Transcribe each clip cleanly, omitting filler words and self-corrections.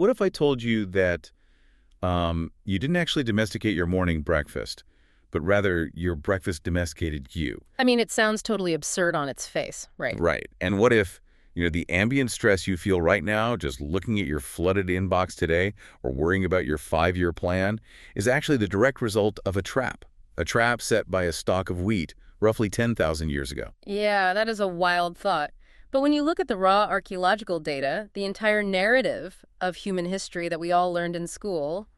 What if I told you that you didn't actually domesticate your morning breakfast, but rather your breakfast domesticated you? I mean, it sounds totally absurd on its face, right? Right. And what if, the ambient stress you feel right now, just looking at your flooded inbox today or worrying about your 5-year plan, is actually the direct result of a trap set by a stalk of wheat roughly 10,000 years ago? Yeah, that is a wild thought. But when you look at the raw archaeological data, the entire narrative of human history that we all learned in school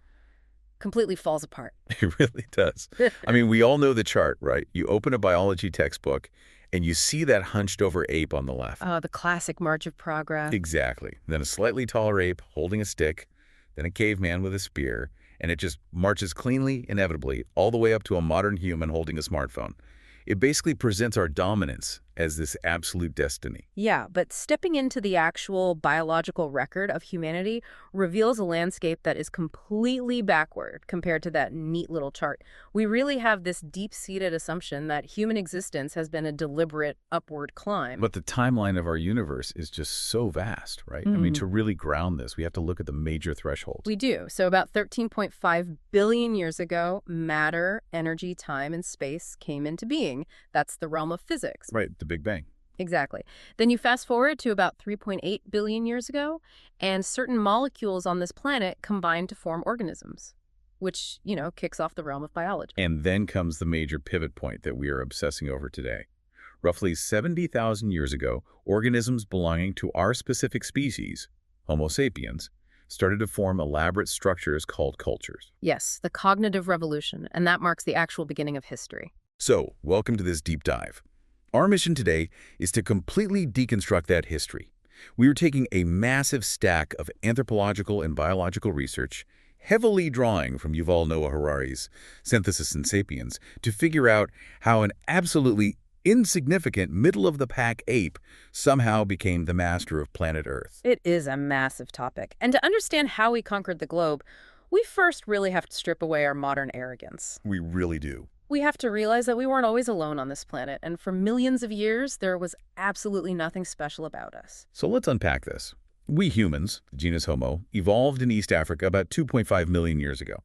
completely falls apart. It really does. I mean, we all know the chart, right? You open a biology textbook and you see that hunched over ape on the left. Oh, the classic march of progress. Exactly. Then a slightly taller ape holding a stick, then a caveman with a spear, and it just marches cleanly, inevitably, all the way up to a modern human holding a smartphone. It basically presents our dominance as this absolute destiny. Yeah, but stepping into the actual biological record of humanity reveals a landscape that is completely backward compared to that neat little chart. We really have this deep-seated assumption that human existence has been a deliberate upward climb. But the timeline of our universe is just so vast, right? I mean, to really ground this, we have to look at the major thresholds. We do. So about 13.5 billion years ago, matter, energy, time, and space came into being. That's the realm of physics. Right, the Big Bang. Exactly. Then you fast forward to about 3.8 billion years ago, and certain molecules on this planet combine to form organisms, which, kicks off the realm of biology. And then comes the major pivot point that we are obsessing over today. Roughly 70,000 years ago, organisms belonging to our specific species, Homo sapiens, started to form elaborate structures called cultures. Yes, the cognitive revolution, and that marks the actual beginning of history. So, welcome to this deep dive. Our mission today is to completely deconstruct that history. We are taking a massive stack of anthropological and biological research, heavily drawing from Yuval Noah Harari's Synthesis in Sapiens, to figure out how an absolutely insignificant middle-of-the-pack ape somehow became the master of planet Earth. It is a massive topic. And to understand how we conquered the globe, we first really have to strip away our modern arrogance. We really do. We have to realize that we weren't always alone on this planet, and for millions of years, there was absolutely nothing special about us. So let's unpack this. We humans, the genus Homo, evolved in East Africa about 2.5 million years ago.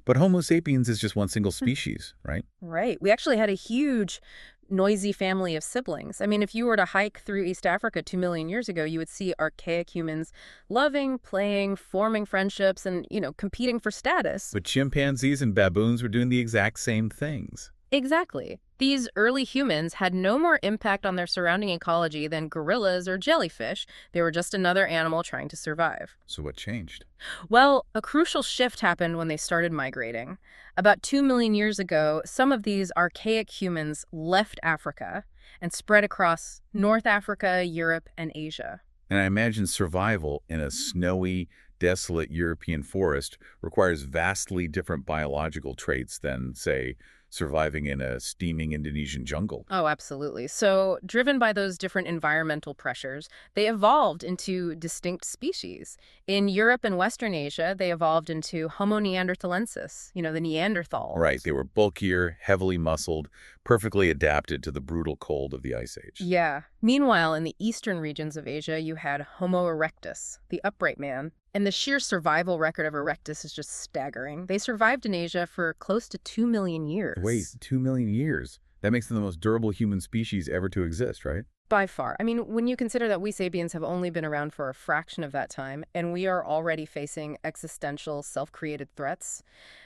But Homo sapiens is just one single species, right? Right. We actually had a huge, noisy family of siblings. I mean, if you were to hike through East Africa 2 million years ago, you would see archaic humans loving, playing, forming friendships, and, competing for status. But chimpanzees and baboons were doing the exact same things. Exactly. These early humans had no more impact on their surrounding ecology than gorillas or jellyfish. They were just another animal trying to survive. So what changed? Well, a crucial shift happened when they started migrating. About 2 million years ago, some of these archaic humans left Africa and spread across North Africa, Europe, and Asia. And I imagine survival in a snowy, desolate European forest requires vastly different biological traits than, say, surviving in a steaming Indonesian jungle. Oh, absolutely. So, driven by those different environmental pressures, they evolved into distinct species. In Europe and Western Asia, they evolved into Homo neanderthalensis, the Neanderthals. Right, they were bulkier, heavily muscled, perfectly adapted to the brutal cold of the Ice Age. Yeah. Meanwhile, in the eastern regions of Asia, you had Homo erectus, the upright man. And the sheer survival record of erectus is just staggering. They survived in Asia for close to 2 million years. Wait, 2 million years? That makes them the most durable human species ever to exist, right? By far. I mean, when you consider that we sapiens have only been around for a fraction of that time, and we are already facing existential, self-created threats,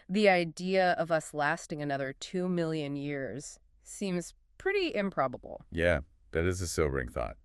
the idea of us lasting another 2 million years seems pretty improbable. Yeah, that is a sobering thought.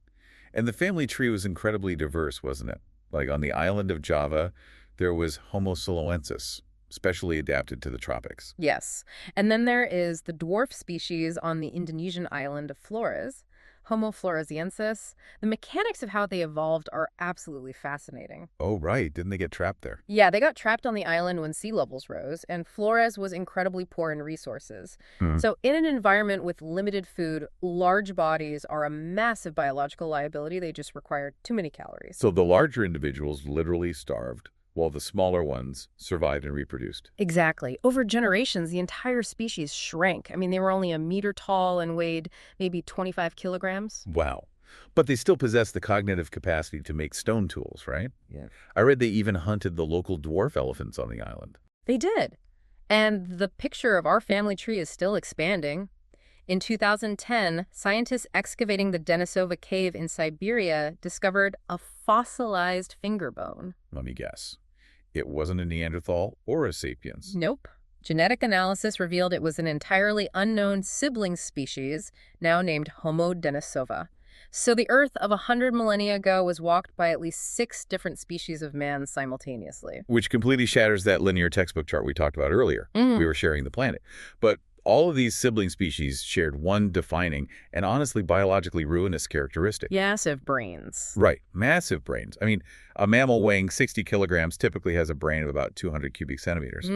And the family tree was incredibly diverse, wasn't it? Like on the island of Java, there was Homo soloensis, specially adapted to the tropics. Yes. And then there is the dwarf species on the Indonesian island of Flores, Homo floresiensis. The mechanics of how they evolved are absolutely fascinating. Oh, right. Didn't they get trapped there? Yeah, they got trapped on the island when sea levels rose, and Flores was incredibly poor in resources. So in an environment with limited food, large bodies are a massive biological liability. They just require too many calories. So the larger individuals literally starved, while the smaller ones survived and reproduced. Exactly. Over generations, the entire species shrank. I mean, they were only a meter tall and weighed maybe 25 kilograms. Wow. But they still possess the cognitive capacity to make stone tools, right? Yeah. I read they even hunted the local dwarf elephants on the island. They did. And the picture of our family tree is still expanding. In 2010, scientists excavating the Denisova cave in Siberia discovered a fossilized finger bone. Let me guess. It wasn't a Neanderthal or a Sapiens. Nope. Genetic analysis revealed it was an entirely unknown sibling species, now named Homo denisova. So the Earth of 100 millennia ago was walked by at least 6 different species of man simultaneously. Which completely shatters that linear textbook chart we talked about earlier. We were sharing the planet. But all of these sibling species shared one defining and honestly biologically ruinous characteristic. Massive brains. Right. Massive brains. I mean, a mammal weighing 60 kilograms typically has a brain of about 200 cubic centimeters.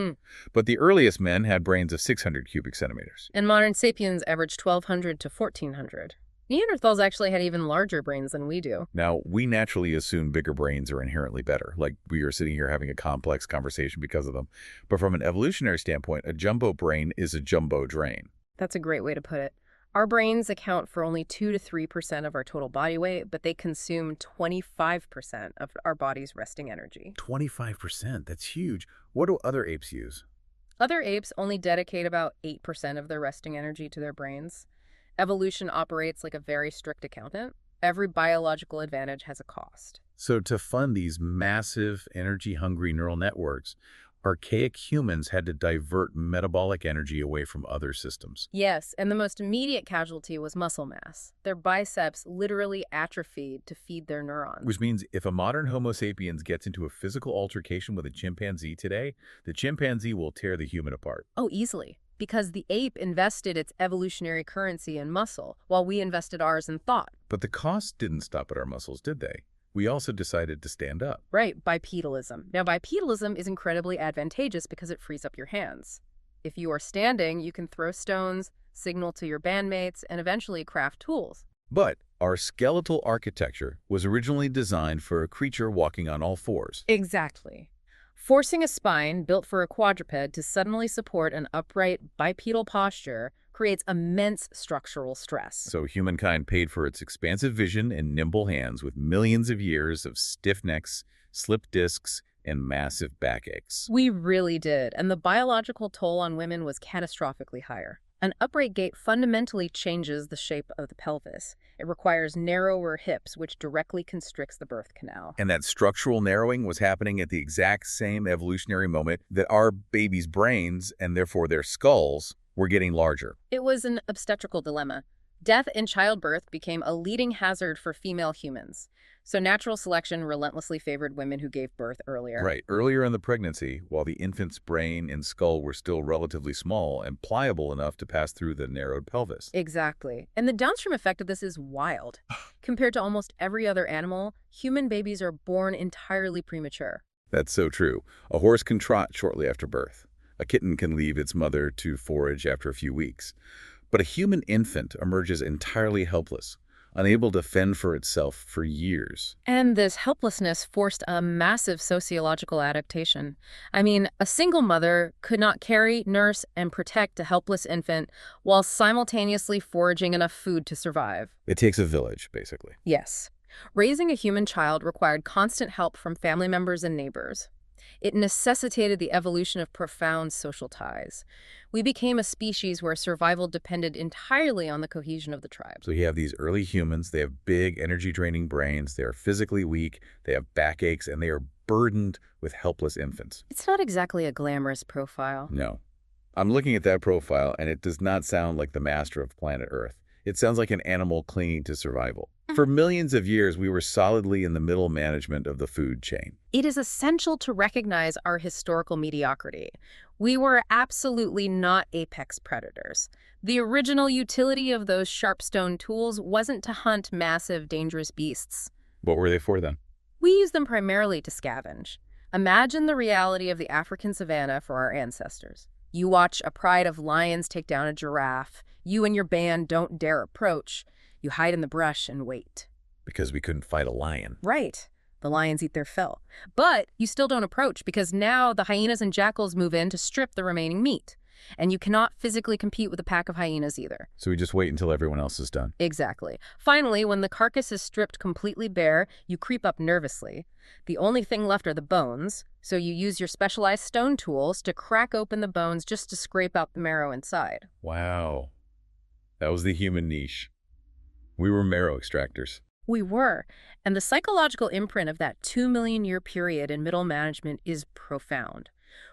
But the earliest men had brains of 600 cubic centimeters. And modern sapiens averaged 1,200 to 1,400. Neanderthals actually had even larger brains than we do. Now, we naturally assume bigger brains are inherently better, like we are sitting here having a complex conversation because of them. But from an evolutionary standpoint, a jumbo brain is a jumbo drain. That's a great way to put it. Our brains account for only 2 to 3% of our total body weight, but they consume 25% of our body's resting energy. 25%, that's huge. What do other apes use? Other apes only dedicate about 8% of their resting energy to their brains. Evolution operates like a very strict accountant. Every biological advantage has a cost. So to fund these massive, energy-hungry neural networks, archaic humans had to divert metabolic energy away from other systems. Yes, and the most immediate casualty was muscle mass. Their biceps literally atrophied to feed their neurons. Which means if a modern Homo sapiens gets into a physical altercation with a chimpanzee today, the chimpanzee will tear the human apart. Oh, easily. Because the ape invested its evolutionary currency in muscle, while we invested ours in thought. But the costs didn't stop at our muscles, did they? We also decided to stand up. Right, bipedalism. Now, bipedalism is incredibly advantageous because it frees up your hands. If you are standing, you can throw stones, signal to your bandmates, and eventually craft tools. But our skeletal architecture was originally designed for a creature walking on all fours. Exactly. Forcing a spine built for a quadruped to suddenly support an upright bipedal posture creates immense structural stress. So humankind paid for its expansive vision and nimble hands with millions of years of stiff necks, slipped discs, and massive backaches. We really did, and the biological toll on women was catastrophically higher. An upright gait fundamentally changes the shape of the pelvis. It requires narrower hips, which directly constricts the birth canal. And that structural narrowing was happening at the exact same evolutionary moment that our babies' brains, and therefore their skulls, were getting larger. It was an obstetrical dilemma. Death in childbirth became a leading hazard for female humans. So natural selection relentlessly favored women who gave birth earlier. Right. Earlier in the pregnancy, while the infant's brain and skull were still relatively small and pliable enough to pass through the narrowed pelvis. Exactly. And the downstream effect of this is wild. Compared to almost every other animal, human babies are born entirely premature. That's so true. A horse can trot shortly after birth. A kitten can leave its mother to forage after a few weeks. But a human infant emerges entirely helpless, unable to fend for itself for years. And this helplessness forced a massive sociological adaptation. I mean, a single mother could not carry, nurse, and protect a helpless infant while simultaneously foraging enough food to survive. It takes a village, basically. Yes. Raising a human child required constant help from family members and neighbors. It necessitated the evolution of profound social ties. We became a species where survival depended entirely on the cohesion of the tribe. So you have these early humans, they have big energy-draining brains, they are physically weak, they have backaches, and they are burdened with helpless infants. It's not exactly a glamorous profile. No. I'm looking at that profile, and it does not sound like the master of planet Earth. It sounds like an animal clinging to survival. For millions of years, we were solidly in the middle management of the food chain. It is essential to recognize our historical mediocrity. We were absolutely not apex predators. The original utility of those sharp stone tools wasn't to hunt massive, dangerous beasts. What were they for then? We used them primarily to scavenge. Imagine the reality of the African savanna for our ancestors. You watch a pride of lions take down a giraffe. You and your band don't dare approach. You hide in the brush and wait. Because we couldn't fight a lion. Right. The lions eat their fill. But you still don't approach because now the hyenas and jackals move in to strip the remaining meat. And you cannot physically compete with a pack of hyenas either. So we just wait until everyone else is done. Exactly. Finally, when the carcass is stripped completely bare, you creep up nervously. The only thing left are the bones, so you use your specialized stone tools to crack open the bones just to scrape out the marrow inside. Wow. That was the human niche. We were marrow extractors. We were. And the psychological imprint of that 2 million-year period in middle management is profound.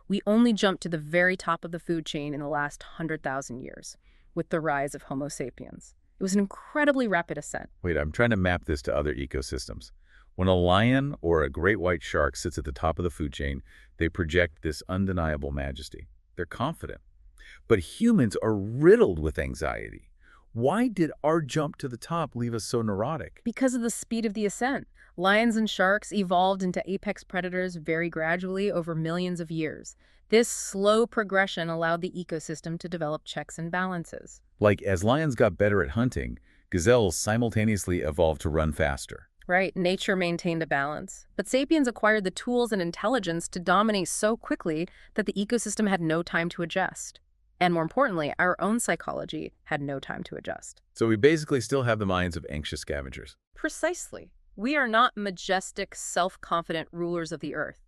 We only jumped to the very top of the food chain in the last 100,000 years, with the rise of Homo sapiens. It was an incredibly rapid ascent. Wait, I'm trying to map this to other ecosystems. When a lion or a great white shark sits at the top of the food chain, they project this undeniable majesty. They're confident. But humans are riddled with anxiety. Why did our jump to the top leave us so neurotic? Because of the speed of the ascent, lions and sharks evolved into apex predators very gradually over millions of years. This slow progression allowed the ecosystem to develop checks and balances. Like, as lions got better at hunting, gazelles simultaneously evolved to run faster. Right, nature maintained a balance. But sapiens acquired the tools and intelligence to dominate so quickly that the ecosystem had no time to adjust. And more importantly, our own psychology had no time to adjust. So we basically still have the minds of anxious scavengers. Precisely. We are not majestic, self-confident rulers of the earth.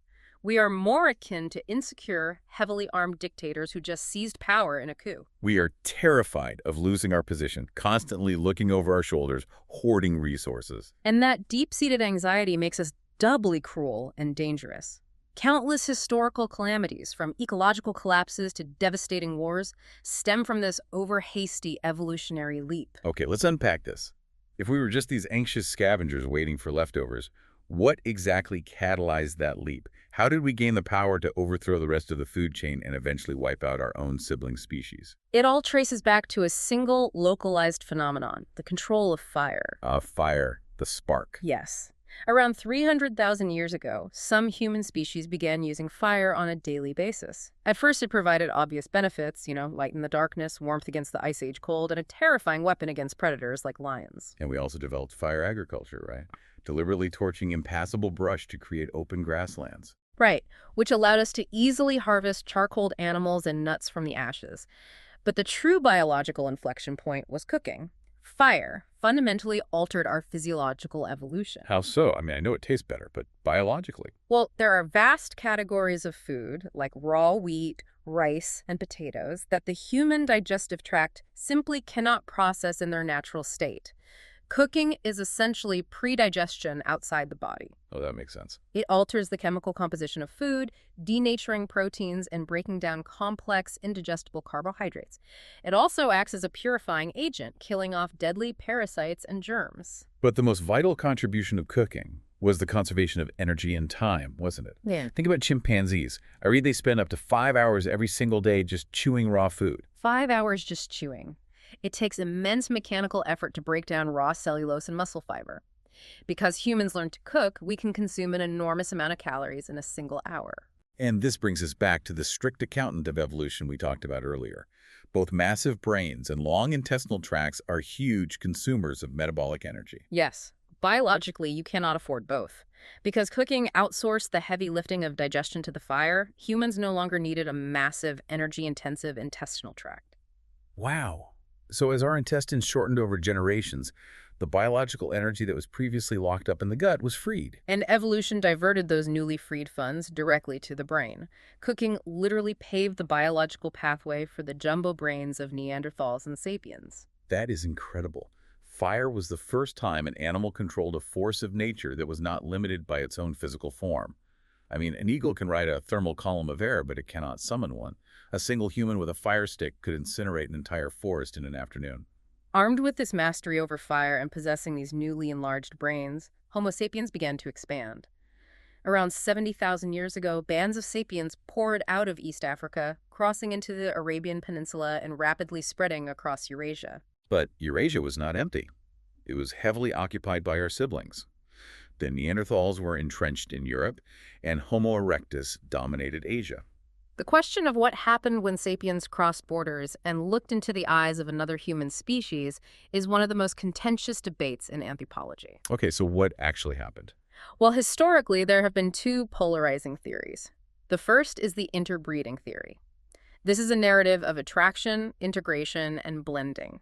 We are more akin to insecure, heavily armed dictators who just seized power in a coup. We are terrified of losing our position, constantly looking over our shoulders, hoarding resources. And that deep-seated anxiety makes us doubly cruel and dangerous. Countless historical calamities, from ecological collapses to devastating wars, stem from this over-hasty evolutionary leap. Okay, let's unpack this. If we were just these anxious scavengers waiting for leftovers, what exactly catalyzed that leap? How did we gain the power to overthrow the rest of the food chain and eventually wipe out our own sibling species? It all traces back to a single localized phenomenon, the control of fire. Fire, the spark. Yes. Around 300,000 years ago, some human species began using fire on a daily basis. At first, it provided obvious benefits, light in the darkness, warmth against the ice age cold, and a terrifying weapon against predators like lions. And we also developed fire agriculture, right? Deliberately torching impassable brush to create open grasslands. Right, which allowed us to easily harvest charcoaled animals and nuts from the ashes. But the true biological inflection point was cooking. Fire fundamentally altered our physiological evolution. How so? I mean, I know it tastes better, but biologically? Well, there are vast categories of food, like raw wheat, rice, and potatoes, that the human digestive tract simply cannot process in their natural state. Cooking is essentially pre-digestion outside the body. Oh, that makes sense. It alters the chemical composition of food, denaturing proteins and breaking down complex, indigestible carbohydrates. It also acts as a purifying agent, killing off deadly parasites and germs. But the most vital contribution of cooking was the conservation of energy and time, wasn't it? Yeah. Think about chimpanzees. I read they spend up to 5 hours every single day just chewing raw food. 5 hours just chewing. It takes immense mechanical effort to break down raw cellulose and muscle fiber. Because humans learn to cook, we can consume an enormous amount of calories in a single hour. And this brings us back to the strict accountant of evolution we talked about earlier. Both massive brains and long intestinal tracts are huge consumers of metabolic energy. Yes, biologically, you cannot afford both. Because cooking outsourced the heavy lifting of digestion to the fire, humans no longer needed a massive, energy-intensive intestinal tract. Wow. So as our intestines shortened over generations, the biological energy that was previously locked up in the gut was freed. And evolution diverted those newly freed funds directly to the brain. Cooking literally paved the biological pathway for the jumbo brains of Neanderthals and Sapiens. That is incredible. Fire was the first time an animal controlled a force of nature that was not limited by its own physical form. I mean, an eagle can ride a thermal column of air, but it cannot summon one. A single human with a fire stick could incinerate an entire forest in an afternoon. Armed with this mastery over fire and possessing these newly enlarged brains, Homo sapiens began to expand. Around 70,000 years ago, bands of sapiens poured out of East Africa, crossing into the Arabian Peninsula and rapidly spreading across Eurasia. But Eurasia was not empty. It was heavily occupied by our siblings. The Neanderthals were entrenched in Europe, and Homo erectus dominated Asia. The question of what happened when sapiens crossed borders and looked into the eyes of another human species is one of the most contentious debates in anthropology. Okay, so what actually happened? Well, historically, there have been two polarizing theories. The first is the interbreeding theory. This is a narrative of attraction, integration, and blending.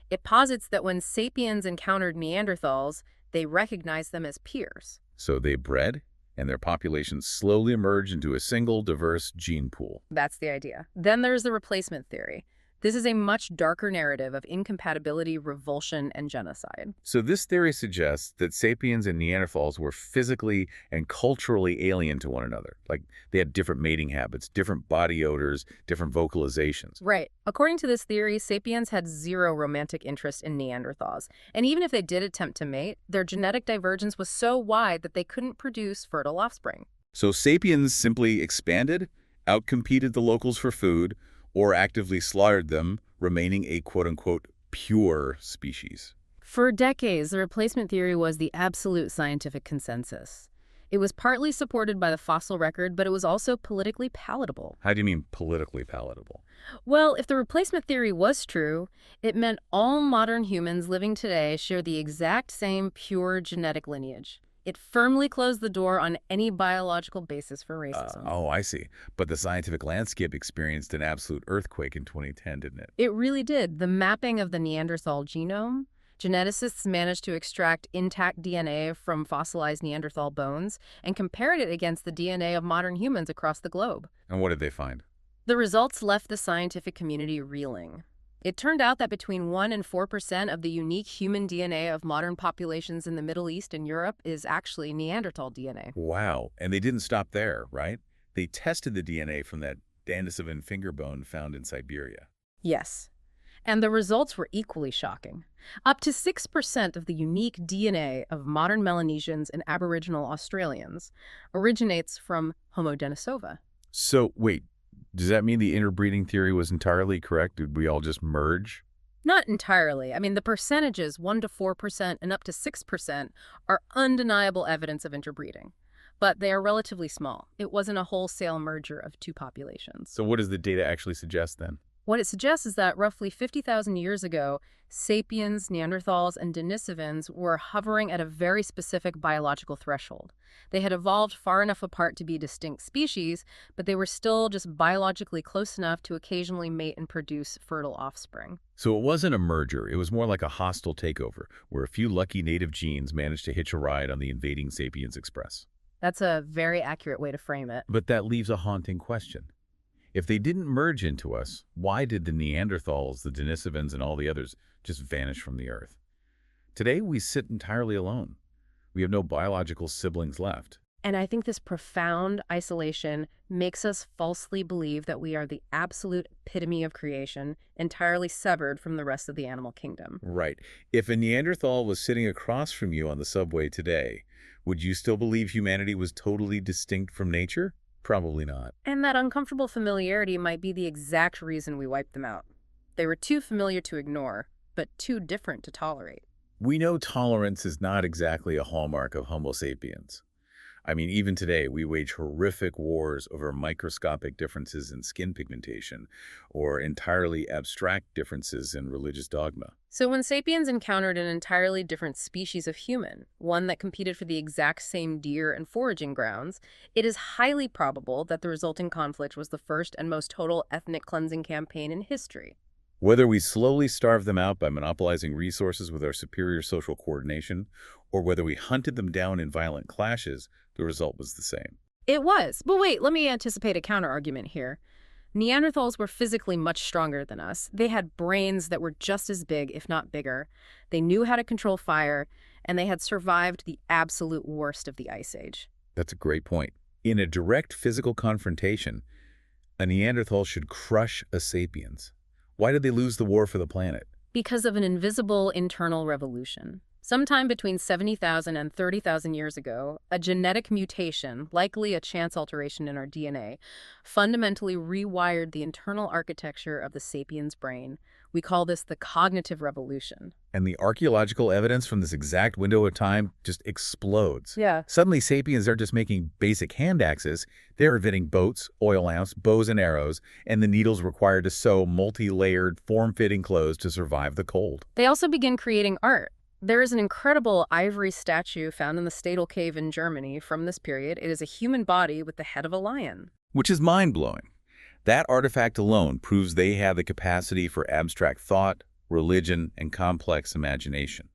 It posits that when sapiens encountered Neanderthals, they recognized them as peers. So they bred, and their populations slowly emerged into a single, diverse gene pool. That's the idea. Then there's the replacement theory. This is a much darker narrative of incompatibility, revulsion, and genocide. So this theory suggests that sapiens and Neanderthals were physically and culturally alien to one another. Like, they had different mating habits, different body odors, different vocalizations. Right. According to this theory, sapiens had zero romantic interest in Neanderthals. And even if they did attempt to mate, their genetic divergence was so wide that they couldn't produce fertile offspring. So sapiens simply expanded, outcompeted the locals for food, or actively slaughtered them, remaining a quote-unquote pure species. For decades, the replacement theory was the absolute scientific consensus. It was partly supported by the fossil record, but it was also politically palatable. How do you mean politically palatable? Well, if the replacement theory was true, it meant all modern humans living today share the exact same pure genetic lineage. It firmly closed the door on any biological basis for racism. Oh, I see. But the scientific landscape experienced an absolute earthquake in 2010, didn't it? It really did. The mapping of the Neanderthal genome, geneticists managed to extract intact DNA from fossilized Neanderthal bones and compared it against the DNA of modern humans across the globe. And what did they find? The results left the scientific community reeling. It turned out that between 1% and 4% of the unique human DNA of modern populations in the Middle East and Europe is actually Neanderthal DNA. Wow. And they didn't stop there, right? They tested the DNA from that Denisovan finger bone found in Siberia. Yes. And the results were equally shocking. Up to 6% of the unique DNA of modern Melanesians and Aboriginal Australians originates from Homo denisova. So, wait, does that mean the interbreeding theory was entirely correct? Did we all just merge? Not entirely. I mean, the percentages, 1% to 4% and up to 6%, are undeniable evidence of interbreeding. But they are relatively small. It wasn't a wholesale merger of two populations. So what does the data actually suggest then? What it suggests is that roughly 50,000 years ago, sapiens, Neanderthals, and Denisovans were hovering at a very specific biological threshold. They had evolved far enough apart to be distinct species, but they were still just biologically close enough to occasionally mate and produce fertile offspring. So it wasn't a merger, it was more like a hostile takeover, where a few lucky native genes managed to hitch a ride on the invading Sapiens Express. That's a very accurate way to frame it. But that leaves a haunting question. If they didn't merge into us, why did the Neanderthals, the Denisovans, and all the others just vanish from the Earth? Today, we sit entirely alone. We have no biological siblings left. And I think this profound isolation makes us falsely believe that we are the absolute epitome of creation, entirely severed from the rest of the animal kingdom. Right. If a Neanderthal was sitting across from you on the subway today, would you still believe humanity was totally distinct from nature? Probably not. And that uncomfortable familiarity might be the exact reason we wiped them out. They were too familiar to ignore, but too different to tolerate. We know tolerance is not exactly a hallmark of Homo sapiens. I mean, even today, we wage horrific wars over microscopic differences in skin pigmentation or entirely abstract differences in religious dogma. So when sapiens encountered an entirely different species of human, one that competed for the exact same deer and foraging grounds, it is highly probable that the resulting conflict was the first and most total ethnic cleansing campaign in history. Whether we slowly starve them out by monopolizing resources with our superior social coordination, or whether we hunted them down in violent clashes, the result was the same. It was. But wait, let me anticipate a counterargument here. Neanderthals were physically much stronger than us. They had brains that were just as big, if not bigger. They knew how to control fire, and they had survived the absolute worst of the Ice Age. That's a great point. In a direct physical confrontation, a Neanderthal should crush a sapiens. Why did they lose the war for the planet? Because of an invisible internal revolution. Sometime between 70,000 and 30,000 years ago, a genetic mutation, likely a chance alteration in our DNA, fundamentally rewired the internal architecture of the sapiens' brain. We call this the cognitive revolution. And the archaeological evidence from this exact window of time just explodes. Yeah. Suddenly, sapiens aren't just making basic hand axes. They're inventing boats, oil lamps, bows and arrows, and the needles required to sew multi-layered, form-fitting clothes to survive the cold. They also begin creating art. There is an incredible ivory statue found in the Stadel Cave in Germany from this period. It is a human body with the head of a lion. Which is mind-blowing. That artifact alone proves they have the capacity for abstract thought, religion, and complex imagination.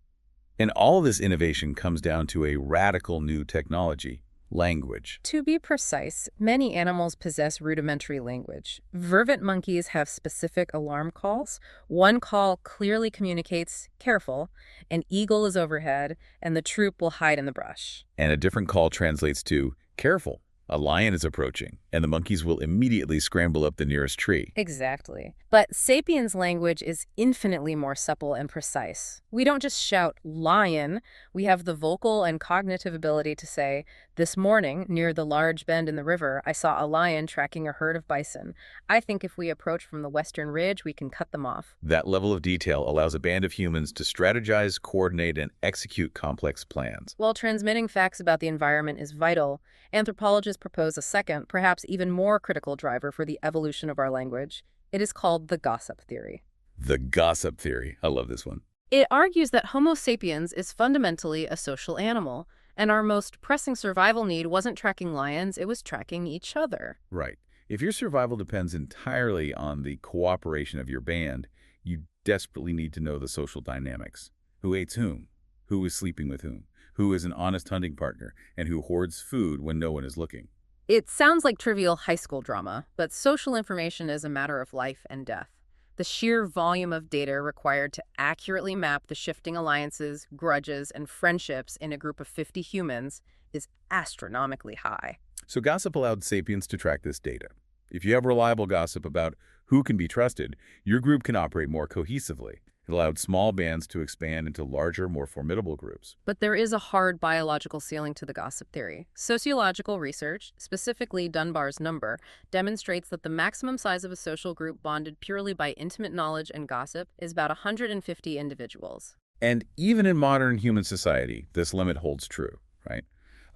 And all of this innovation comes down to a radical new technology, language. To be precise, many animals possess rudimentary language. Vervet monkeys have specific alarm calls. One call clearly communicates, "Careful," an eagle is overhead, and the troop will hide in the brush. And a different call translates to, "Careful, a lion is approaching," and the monkeys will immediately scramble up the nearest tree. Exactly. But Sapiens language is infinitely more supple and precise. We don't just shout "lion," we have the vocal and cognitive ability to say, "This morning, near the large bend in the river, I saw a lion tracking a herd of bison. I think if we approach from the western ridge, we can cut them off." That level of detail allows a band of humans to strategize, coordinate, and execute complex plans. While transmitting facts about the environment is vital, anthropologists propose a second, perhaps even more critical driver for the evolution of our language. It is called the gossip theory. The gossip theory. I love this one. It argues that Homo sapiens is fundamentally a social animal, and our most pressing survival need wasn't tracking lions, it was tracking each other. Right. If your survival depends entirely on the cooperation of your band, you desperately need to know the social dynamics. Who hates whom? Who is sleeping with whom? Who is an honest hunting partner? And who hoards food when no one is looking? It sounds like trivial high school drama, but social information is a matter of life and death. The sheer volume of data required to accurately map the shifting alliances, grudges, and friendships in a group of 50 humans is astronomically high. So gossip allowed sapiens to track this data. If you have reliable gossip about who can be trusted, your group can operate more cohesively. It allowed small bands to expand into larger, more formidable groups. But there is a hard biological ceiling to the gossip theory. Sociological research, specifically Dunbar's number, demonstrates that the maximum size of a social group bonded purely by intimate knowledge and gossip is about 150 individuals. And even in modern human society, this limit holds true, right?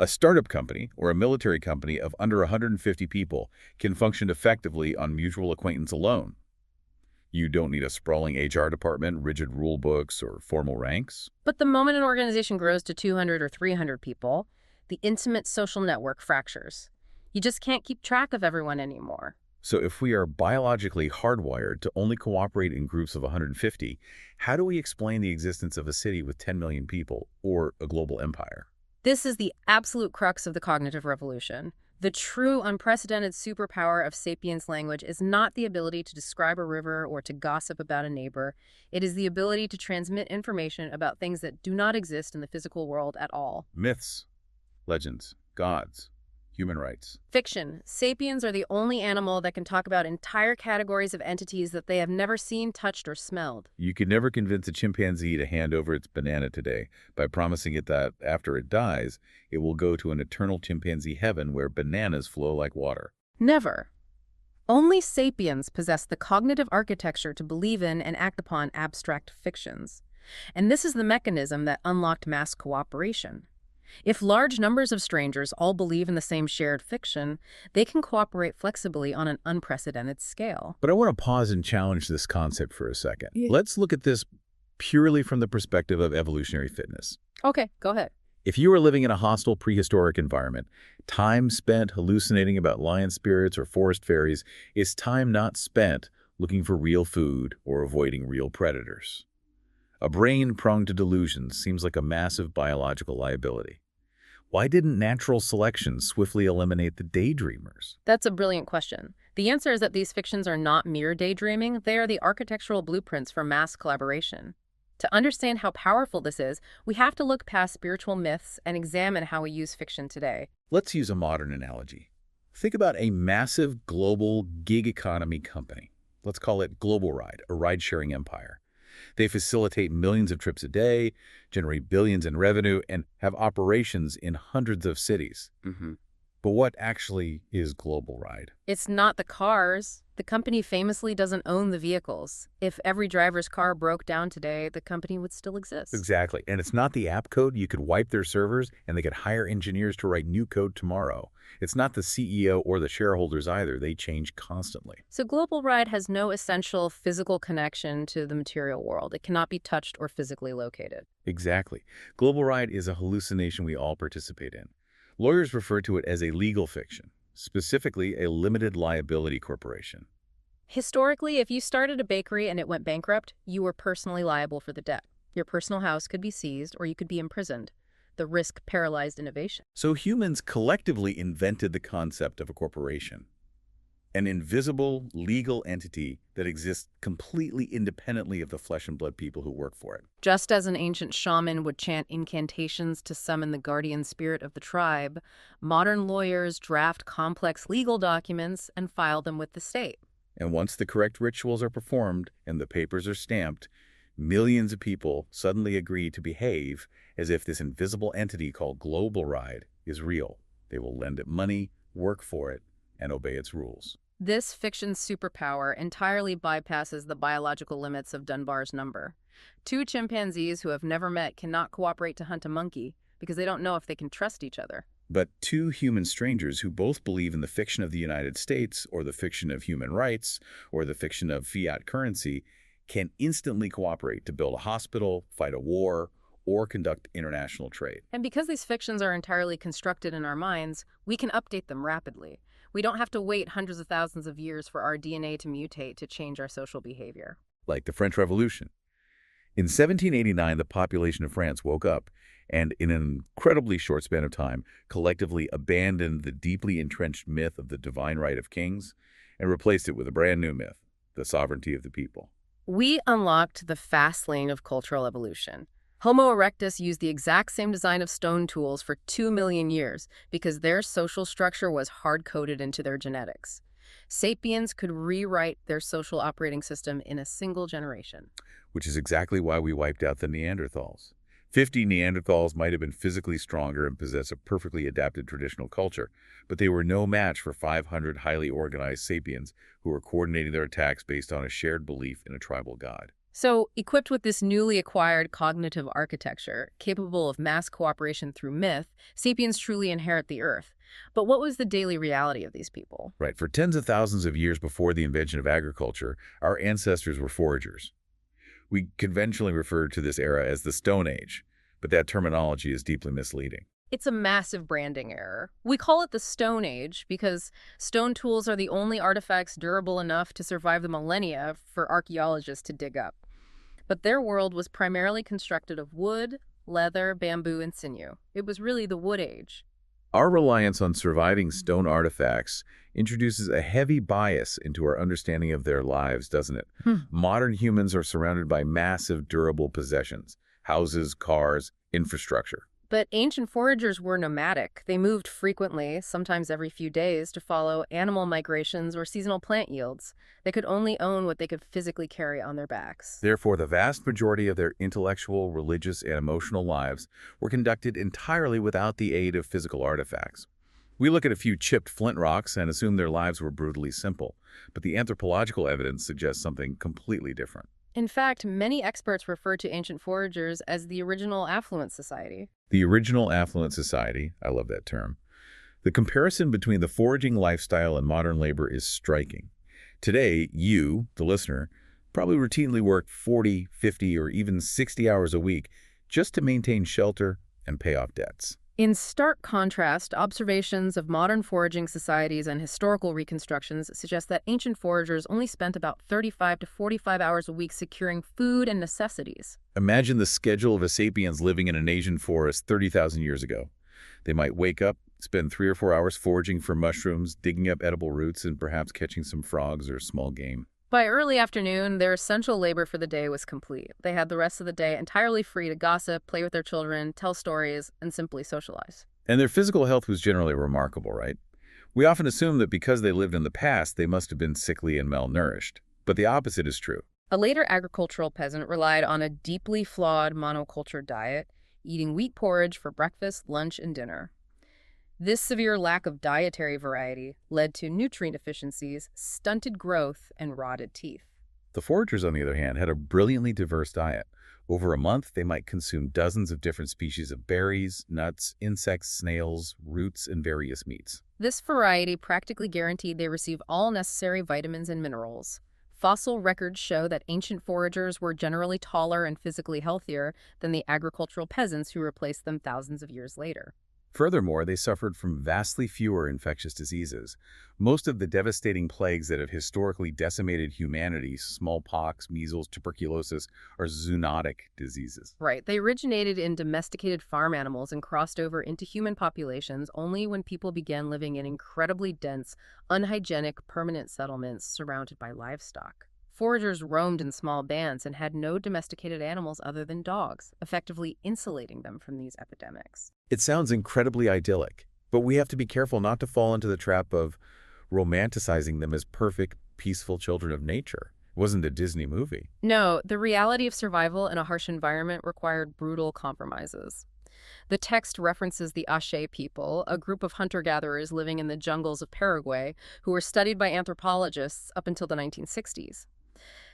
A startup company or a military company of under 150 people can function effectively on mutual acquaintance alone. You don't need a sprawling HR department, rigid rule books, or formal ranks. But the moment an organization grows to 200 or 300 people, the intimate social network fractures. You just can't keep track of everyone anymore. So if we are biologically hardwired to only cooperate in groups of 150, how do we explain the existence of a city with 10 million people or a global empire? This is the absolute crux of the cognitive revolution. The true unprecedented superpower of sapiens language is not the ability to describe a river or to gossip about a neighbor. It is the ability to transmit information about things that do not exist in the physical world at all. Myths, legends, gods, human rights. Fiction. Sapiens are the only animal that can talk about entire categories of entities that they have never seen, touched, or smelled. You could never convince a chimpanzee to hand over its banana today by promising it that, after it dies, it will go to an eternal chimpanzee heaven where bananas flow like water. Never. Only sapiens possess the cognitive architecture to believe in and act upon abstract fictions. And this is the mechanism that unlocked mass cooperation. If large numbers of strangers all believe in the same shared fiction, they can cooperate flexibly on an unprecedented scale. But I want to pause and challenge this concept for a second. Yeah. Let's look at this purely from the perspective of evolutionary fitness. Okay, go ahead. If you were living in a hostile prehistoric environment, time spent hallucinating about lion spirits or forest fairies is time not spent looking for real food or avoiding real predators. A brain prone to delusions seems like a massive biological liability. Why didn't natural selection swiftly eliminate the daydreamers? That's a brilliant question. The answer is that these fictions are not mere daydreaming, they are the architectural blueprints for mass collaboration. To understand how powerful this is, we have to look past spiritual myths and examine how we use fiction today. Let's use a modern analogy. Think about a massive global gig economy company. Let's call it Global Ride, a ride-sharing empire. They facilitate millions of trips a day, generate billions in revenue, and have operations in hundreds of cities. But what actually is Global Ride? It's not the cars. The company famously doesn't own the vehicles. If every driver's car broke down today, the company would still exist. Exactly. And it's not the app code. You could wipe their servers, and they could hire engineers to write new code tomorrow. It's not the CEO or the shareholders either. They change constantly. So Global Ride has no essential physical connection to the material world. It cannot be touched or physically located. Exactly. Global Ride is a hallucination we all participate in. Lawyers refer to it as a legal fiction. specifically a limited liability corporation. Historically, if you started a bakery and it went bankrupt, you were personally liable for the debt. Your personal house could be seized or you could be imprisoned. The risk paralyzed innovation. So humans collectively invented the concept of a corporation, an invisible legal entity that exists completely independently of the flesh and blood people who work for it. Just as an ancient shaman would chant incantations to summon the guardian spirit of the tribe, modern lawyers draft complex legal documents and file them with the state. And once the correct rituals are performed and the papers are stamped, millions of people suddenly agree to behave as if this invisible entity called Global Ride is real. They will lend it money, work for it, and obey its rules. This fiction superpower entirely bypasses the biological limits of Dunbar's number. Two chimpanzees who have never met cannot cooperate to hunt a monkey because they don't know if they can trust each other. But two human strangers who both believe in the fiction of the United States or the fiction of human rights or the fiction of fiat currency can instantly cooperate to build a hospital, fight a war, or conduct international trade. And because these fictions are entirely constructed in our minds, we can update them rapidly. We don't have to wait hundreds of thousands of years for our DNA to mutate to change our social behavior. Like the French Revolution. In 1789, the population of France woke up and, in an incredibly short span of time, collectively abandoned the deeply entrenched myth of the divine right of kings and replaced it with a brand new myth, the sovereignty of the people. We unlocked the fast lane of cultural evolution. Homo erectus used the exact same design of stone tools for 2 million years because their social structure was hard-coded into their genetics. Sapiens could rewrite their social operating system in a single generation. Which is exactly why we wiped out the Neanderthals. 50 Neanderthals might have been physically stronger and possess a perfectly adapted traditional culture, but they were no match for 500 highly organized sapiens who were coordinating their attacks based on a shared belief in a tribal god. So, equipped with this newly acquired cognitive architecture, capable of mass cooperation through myth, sapiens truly inherit the Earth. But what was the daily reality of these people? Right, for tens of thousands of years before the invention of agriculture, our ancestors were foragers. We conventionally refer to this era as the Stone Age, but that terminology is deeply misleading. It's a massive branding error. We call it the Stone Age because stone tools are the only artifacts durable enough to survive the millennia for archaeologists to dig up. But their world was primarily constructed of wood, leather, bamboo, and sinew. It was really the Wood Age. Our reliance on surviving stone artifacts introduces a heavy bias into our understanding of their lives, doesn't it? Modern humans are surrounded by massive, durable possessions, houses, cars, infrastructure. But ancient foragers were nomadic. They moved frequently, sometimes every few days, to follow animal migrations or seasonal plant yields. They could only own what they could physically carry on their backs. Therefore, the vast majority of their intellectual, religious, and emotional lives were conducted entirely without the aid of physical artifacts. We look at a few chipped flint rocks and assume their lives were brutally simple, but the anthropological evidence suggests something completely different. In fact, many experts refer to ancient foragers as the original affluent society. The original affluent society, I love that term. The comparison between the foraging lifestyle and modern labor is striking. Today, you, the listener, probably routinely work 40, 50, or even 60 hours a week just to maintain shelter and pay off debts. In stark contrast, observations of modern foraging societies and historical reconstructions suggest that ancient foragers only spent about 35 to 45 hours a week securing food and necessities. Imagine the schedule of a sapiens living in an Asian forest 30,000 years ago. They might wake up, spend 3 or 4 hours foraging for mushrooms, digging up edible roots, and perhaps catching some frogs or small game. By early afternoon, their essential labor for the day was complete. They had the rest of the day entirely free to gossip, play with their children, tell stories, and simply socialize. And their physical health was generally remarkable, right? We often assume that because they lived in the past, they must have been sickly and malnourished. But the opposite is true. A later agricultural peasant relied on a deeply flawed monoculture diet, eating wheat porridge for breakfast, lunch, and dinner. This severe lack of dietary variety led to nutrient deficiencies, stunted growth, and rotted teeth. The foragers, on the other hand, had a brilliantly diverse diet. Over a month, they might consume dozens of different species of berries, nuts, insects, snails, roots, and various meats. This variety practically guaranteed they receive all necessary vitamins and minerals. Fossil records show that ancient foragers were generally taller and physically healthier than the agricultural peasants who replaced them thousands of years later. Furthermore, they suffered from vastly fewer infectious diseases. Most of the devastating plagues that have historically decimated humanity, smallpox, measles, tuberculosis, are zoonotic diseases. Right. They originated in domesticated farm animals and crossed over into human populations only when people began living in incredibly dense, unhygienic, permanent settlements surrounded by livestock. Foragers roamed in small bands and had no domesticated animals other than dogs, effectively insulating them from these epidemics. It sounds incredibly idyllic, but we have to be careful not to fall into the trap of romanticizing them as perfect, peaceful children of nature. It wasn't a Disney movie. No, the reality of survival in a harsh environment required brutal compromises. The text references the Ache people, a group of hunter-gatherers living in the jungles of Paraguay who were studied by anthropologists up until the 1960s.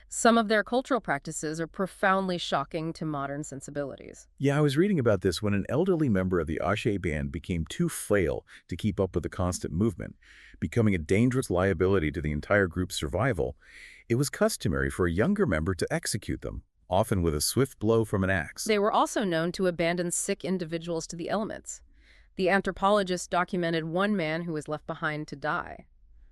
Some of their cultural practices are profoundly shocking to modern sensibilities. Yeah, I was reading about this when an elderly member of the Ache band became too frail to keep up with the constant movement, becoming a dangerous liability to the entire group's survival. It was customary for a younger member to execute them, often with a swift blow from an axe. They were also known to abandon sick individuals to the elements. The anthropologists documented one man who was left behind to die.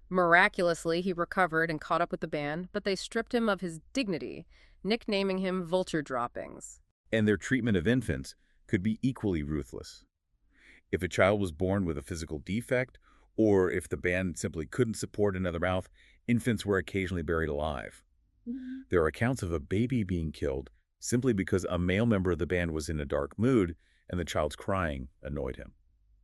Miraculously, he recovered and caught up with the band, but they stripped him of his dignity, nicknaming him Vulture Droppings. And their treatment of infants could be equally ruthless. If a child was born with a physical defect, or if the band simply couldn't support another mouth, infants were occasionally buried alive. There are accounts of a baby being killed simply because a male member of the band was in a dark mood and the child's crying annoyed him.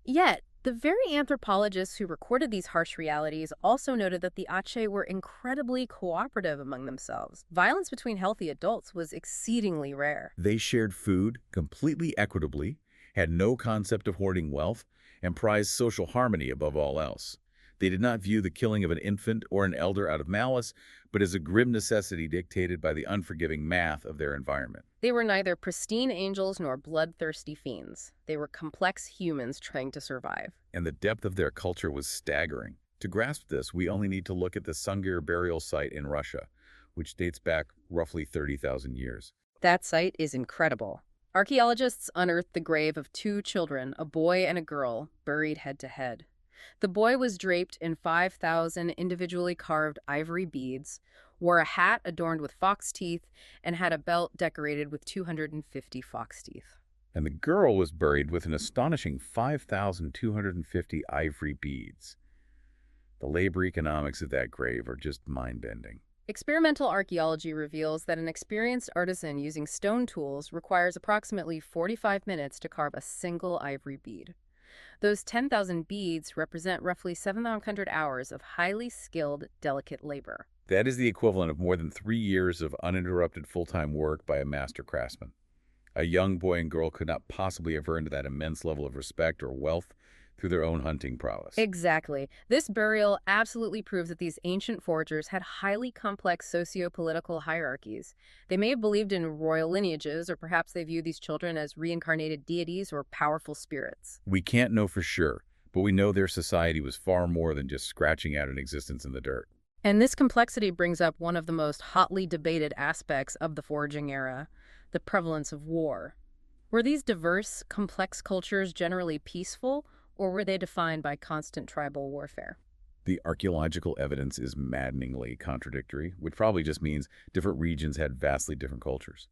Yet, the very anthropologists who recorded these harsh realities also noted that the Ache were incredibly cooperative among themselves. Violence between healthy adults was exceedingly rare. They shared food completely equitably, had no concept of hoarding wealth, and prized social harmony above all else. They did not view the killing of an infant or an elder out of malice, but as a grim necessity dictated by the unforgiving math of their environment. They were neither pristine angels nor bloodthirsty fiends. They were complex humans trying to survive. And the depth of their culture was staggering. To grasp this, we only need to look at the Sungir burial site in Russia, which dates back roughly 30,000 years. That site is incredible. Archaeologists unearthed the grave of two children, a boy and a girl, buried head to head. The boy was draped in 5,000 individually carved ivory beads, wore a hat adorned with fox teeth, and had a belt decorated with 250 fox teeth. And the girl was buried with an astonishing 5,250 ivory beads. The labor economics of that grave are just mind-bending. Experimental archaeology reveals that an experienced artisan using stone tools requires approximately 45 minutes to carve a single ivory bead. Those 10,000 beads represent roughly 700 hours of highly skilled, delicate labor. That is the equivalent of more than 3 years of uninterrupted full-time work by a master craftsman. A young boy and girl could not possibly have earned that immense level of respect or wealth through their own hunting prowess. Exactly. This burial absolutely proves that these ancient foragers had highly complex socio-political hierarchies. They may have believed in royal lineages, or perhaps they viewed these children as reincarnated deities or powerful spirits. We can't know for sure, but we know their society was far more than just scratching out an existence in the dirt. And this complexity brings up one of the most hotly debated aspects of the foraging era, the prevalence of war. Were these diverse, complex cultures generally peaceful, or were they defined by constant tribal warfare? The archaeological evidence is maddeningly contradictory, which probably just means different regions had vastly different cultures.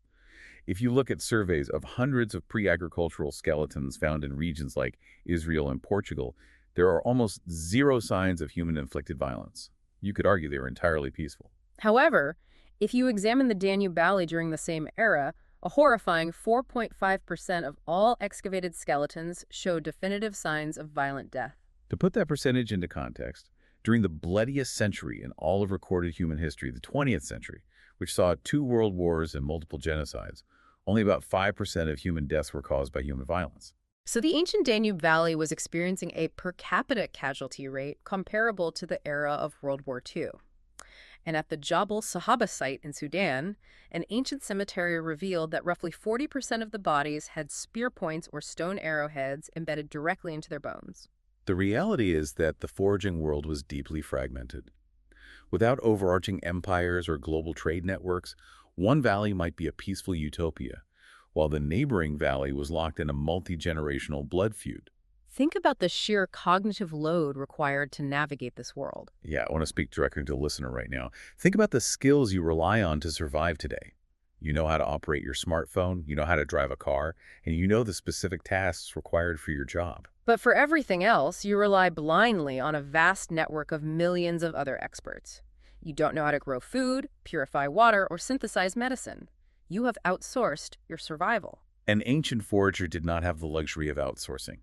If you look at surveys of hundreds of pre-agricultural skeletons found in regions like Israel and Portugal, there are almost zero signs of human-inflicted violence. You could argue they were entirely peaceful. However, if you examine the Danube Valley during the same era, a horrifying 4.5% of all excavated skeletons show definitive signs of violent death. To put that percentage into context, during the bloodiest century in all of recorded human history, the 20th century, which saw 2 world wars and multiple genocides, only about 5% of human deaths were caused by human violence. So the ancient Danube Valley was experiencing a per capita casualty rate comparable to the era of World War II. And at the Jabal Sahaba site in Sudan, an ancient cemetery revealed that roughly 40% of the bodies had spear points or stone arrowheads embedded directly into their bones. The reality is that the foraging world was deeply fragmented. Without overarching empires or global trade networks, one valley might be a peaceful utopia, while the neighboring valley was locked in a multi-generational blood feud. Think about the sheer cognitive load required to navigate this world. Yeah, I want to speak directly to the listener right now. Think about the skills you rely on to survive today. You know how to operate your smartphone, you know how to drive a car, and you know the specific tasks required for your job. But for everything else, you rely blindly on a vast network of millions of other experts. You don't know how to grow food, purify water, or synthesize medicine. You have outsourced your survival. An ancient forager did not have the luxury of outsourcing.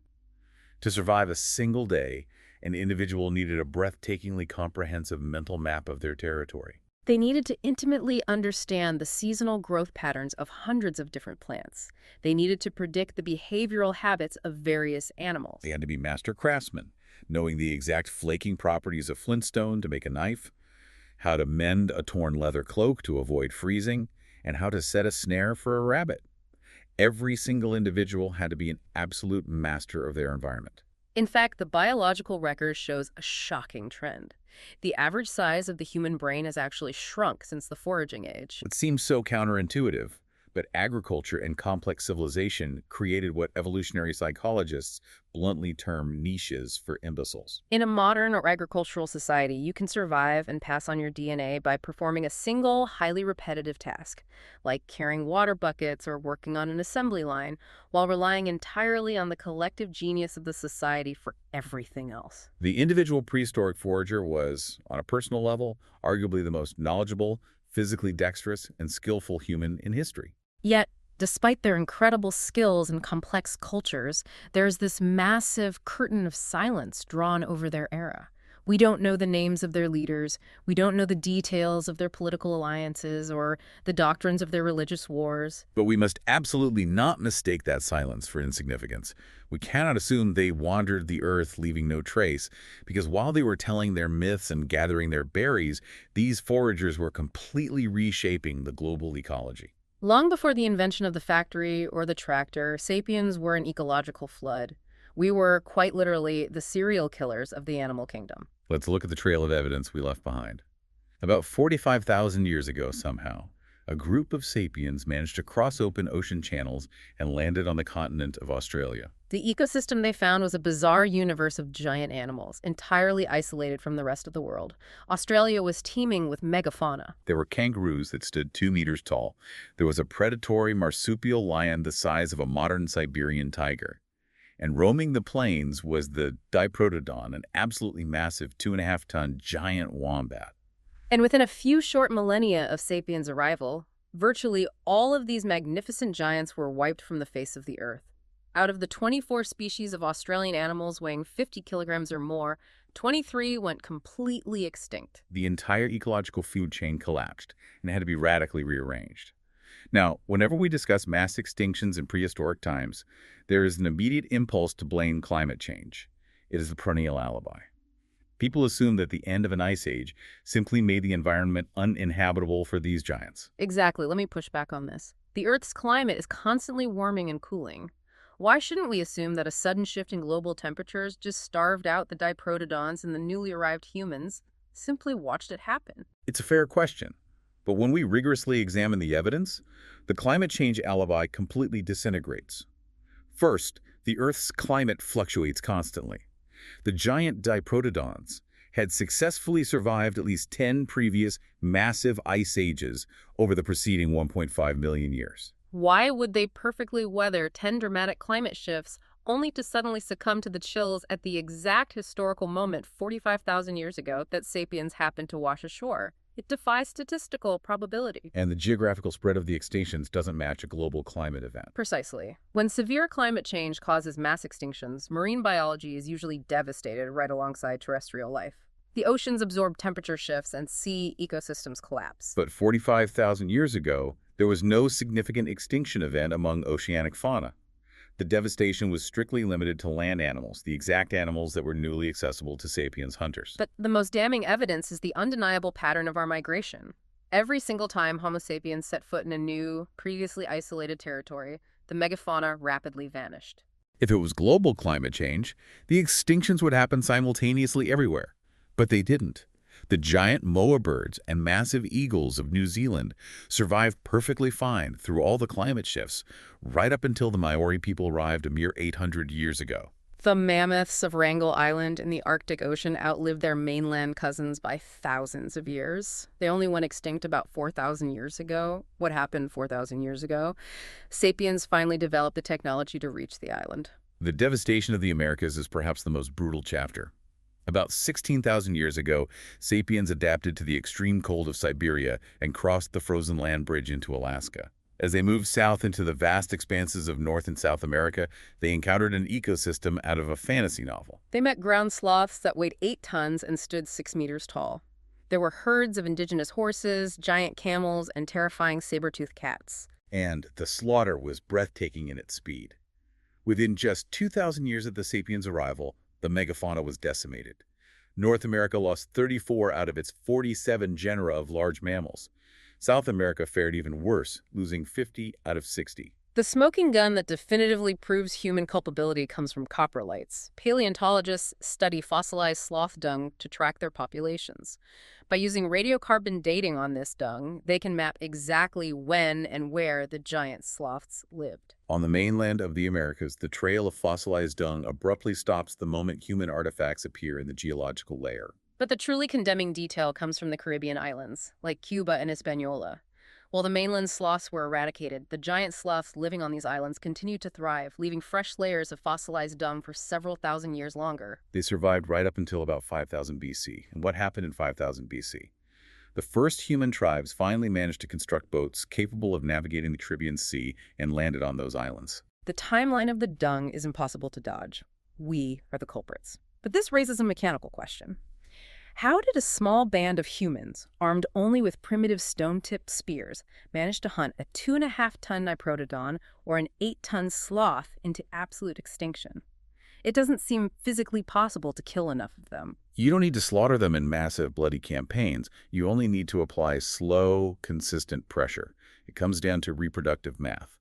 To survive a single day, an individual needed a breathtakingly comprehensive mental map of their territory. They needed to intimately understand the seasonal growth patterns of hundreds of different plants. They needed to predict the behavioral habits of various animals. They had to be master craftsmen, knowing the exact flaking properties of flintstone to make a knife, how to mend a torn leather cloak to avoid freezing, and how to set a snare for a rabbit. Every single individual had to be an absolute master of their environment. In fact, the biological record shows a shocking trend. The average size of the human brain has actually shrunk since the foraging age. It seems so counterintuitive, but agriculture and complex civilization created what evolutionary psychologists bluntly term niches for imbeciles. In a modern or agricultural society, you can survive and pass on your DNA by performing a single, highly repetitive task, like carrying water buckets or working on an assembly line, while relying entirely on the collective genius of the society for everything else. The individual prehistoric forager was, on a personal level, arguably the most knowledgeable, physically dexterous, and skillful human in history. Yet, despite their incredible skills and complex cultures, there's this massive curtain of silence drawn over their era. We don't know the names of their leaders, we don't know the details of their political alliances or the doctrines of their religious wars. But we must absolutely not mistake that silence for insignificance. We cannot assume they wandered the earth leaving no trace, because while they were telling their myths and gathering their berries, these foragers were completely reshaping the global ecology. Long before the invention of the factory or the tractor, sapiens were an ecological flood. We were, quite literally, the serial killers of the animal kingdom. Let's look at the trail of evidence we left behind. About 45,000 years ago somehow, a group of sapiens managed to cross open ocean channels and landed on the continent of Australia. The ecosystem they found was a bizarre universe of giant animals, entirely isolated from the rest of the world. Australia was teeming with megafauna. There were kangaroos that stood 2 meters tall. There was a predatory marsupial lion the size of a modern Siberian tiger. And roaming the plains was the diprotodon, an absolutely massive 2.5-ton giant wombat. And within a few short millennia of sapiens' arrival, virtually all of these magnificent giants were wiped from the face of the earth. Out of the 24 species of Australian animals weighing 50 kilograms or more, 23 went completely extinct. The entire ecological food chain collapsed and had to be radically rearranged. Now, whenever we discuss mass extinctions in prehistoric times, there is an immediate impulse to blame climate change. It is the perennial alibi. People assume that the end of an ice age simply made the environment uninhabitable for these giants. Exactly. Let me push back on this. The Earth's climate is constantly warming and cooling. Why shouldn't we assume that a sudden shift in global temperatures just starved out the diprotodons and the newly arrived humans simply watched it happen? It's a fair question. But when we rigorously examine the evidence, the climate change alibi completely disintegrates. First, the Earth's climate fluctuates constantly. The giant diprotodons had successfully survived at least 10 previous massive ice ages over the preceding 1.5 million years. Why would they perfectly weather 10 dramatic climate shifts only to suddenly succumb to the chills at the exact historical moment 45,000 years ago that sapiens happened to wash ashore? It defies statistical probability. And the geographical spread of the extinctions doesn't match a global climate event. Precisely. When severe climate change causes mass extinctions, marine biology is usually devastated right alongside terrestrial life. The oceans absorb temperature shifts and sea ecosystems collapse. But 45,000 years ago, there was no significant extinction event among oceanic fauna. The devastation was strictly limited to land animals, the exact animals that were newly accessible to sapiens hunters. But the most damning evidence is the undeniable pattern of our migration. Every single time Homo sapiens set foot in a new, previously isolated territory, the megafauna rapidly vanished. If it was global climate change, the extinctions would happen simultaneously everywhere. But they didn't. The giant moa birds and massive eagles of New Zealand survived perfectly fine through all the climate shifts, right up until the Maori people arrived a mere 800 years ago. The mammoths of Wrangel Island in the Arctic Ocean outlived their mainland cousins by thousands of years. They only went extinct about 4,000 years ago. What happened 4,000 years ago? Sapiens finally developed the technology to reach the island. The devastation of the Americas is perhaps the most brutal chapter. About 16,000 years ago, sapiens adapted to the extreme cold of Siberia and crossed the frozen land bridge into Alaska. As they moved south into the vast expanses of North and South America, they encountered an ecosystem out of a fantasy novel. They met ground sloths that weighed 8 tons and stood 6 meters tall. There were herds of indigenous horses, giant camels, and terrifying saber-toothed cats. And the slaughter was breathtaking in its speed. Within just 2,000 years of the sapiens' arrival, the megafauna was decimated. North America lost 34 out of its 47 genera of large mammals. South America fared even worse, losing 50 out of 60. The smoking gun that definitively proves human culpability comes from coprolites. Paleontologists study fossilized sloth dung to track their populations. By using radiocarbon dating on this dung, they can map exactly when and where the giant sloths lived. On the mainland of the Americas, the trail of fossilized dung abruptly stops the moment human artifacts appear in the geological layer. But the truly condemning detail comes from the Caribbean islands, like Cuba and Hispaniola. While the mainland sloths were eradicated, the giant sloths living on these islands continued to thrive, leaving fresh layers of fossilized dung for several thousand years longer. They survived right up until about 5000 BC. And what happened in 5000 BC? The first human tribes finally managed to construct boats capable of navigating the Caribbean Sea and landed on those islands. The timeline of the dung is impossible to dodge. We are the culprits. But this raises a mechanical question. How did a small band of humans, armed only with primitive stone-tipped spears, manage to hunt a 2.5-ton Diprotodon or an 8-ton sloth into absolute extinction? It doesn't seem physically possible to kill enough of them. You don't need to slaughter them in massive, bloody campaigns. You only need to apply slow, consistent pressure. It comes down to reproductive math.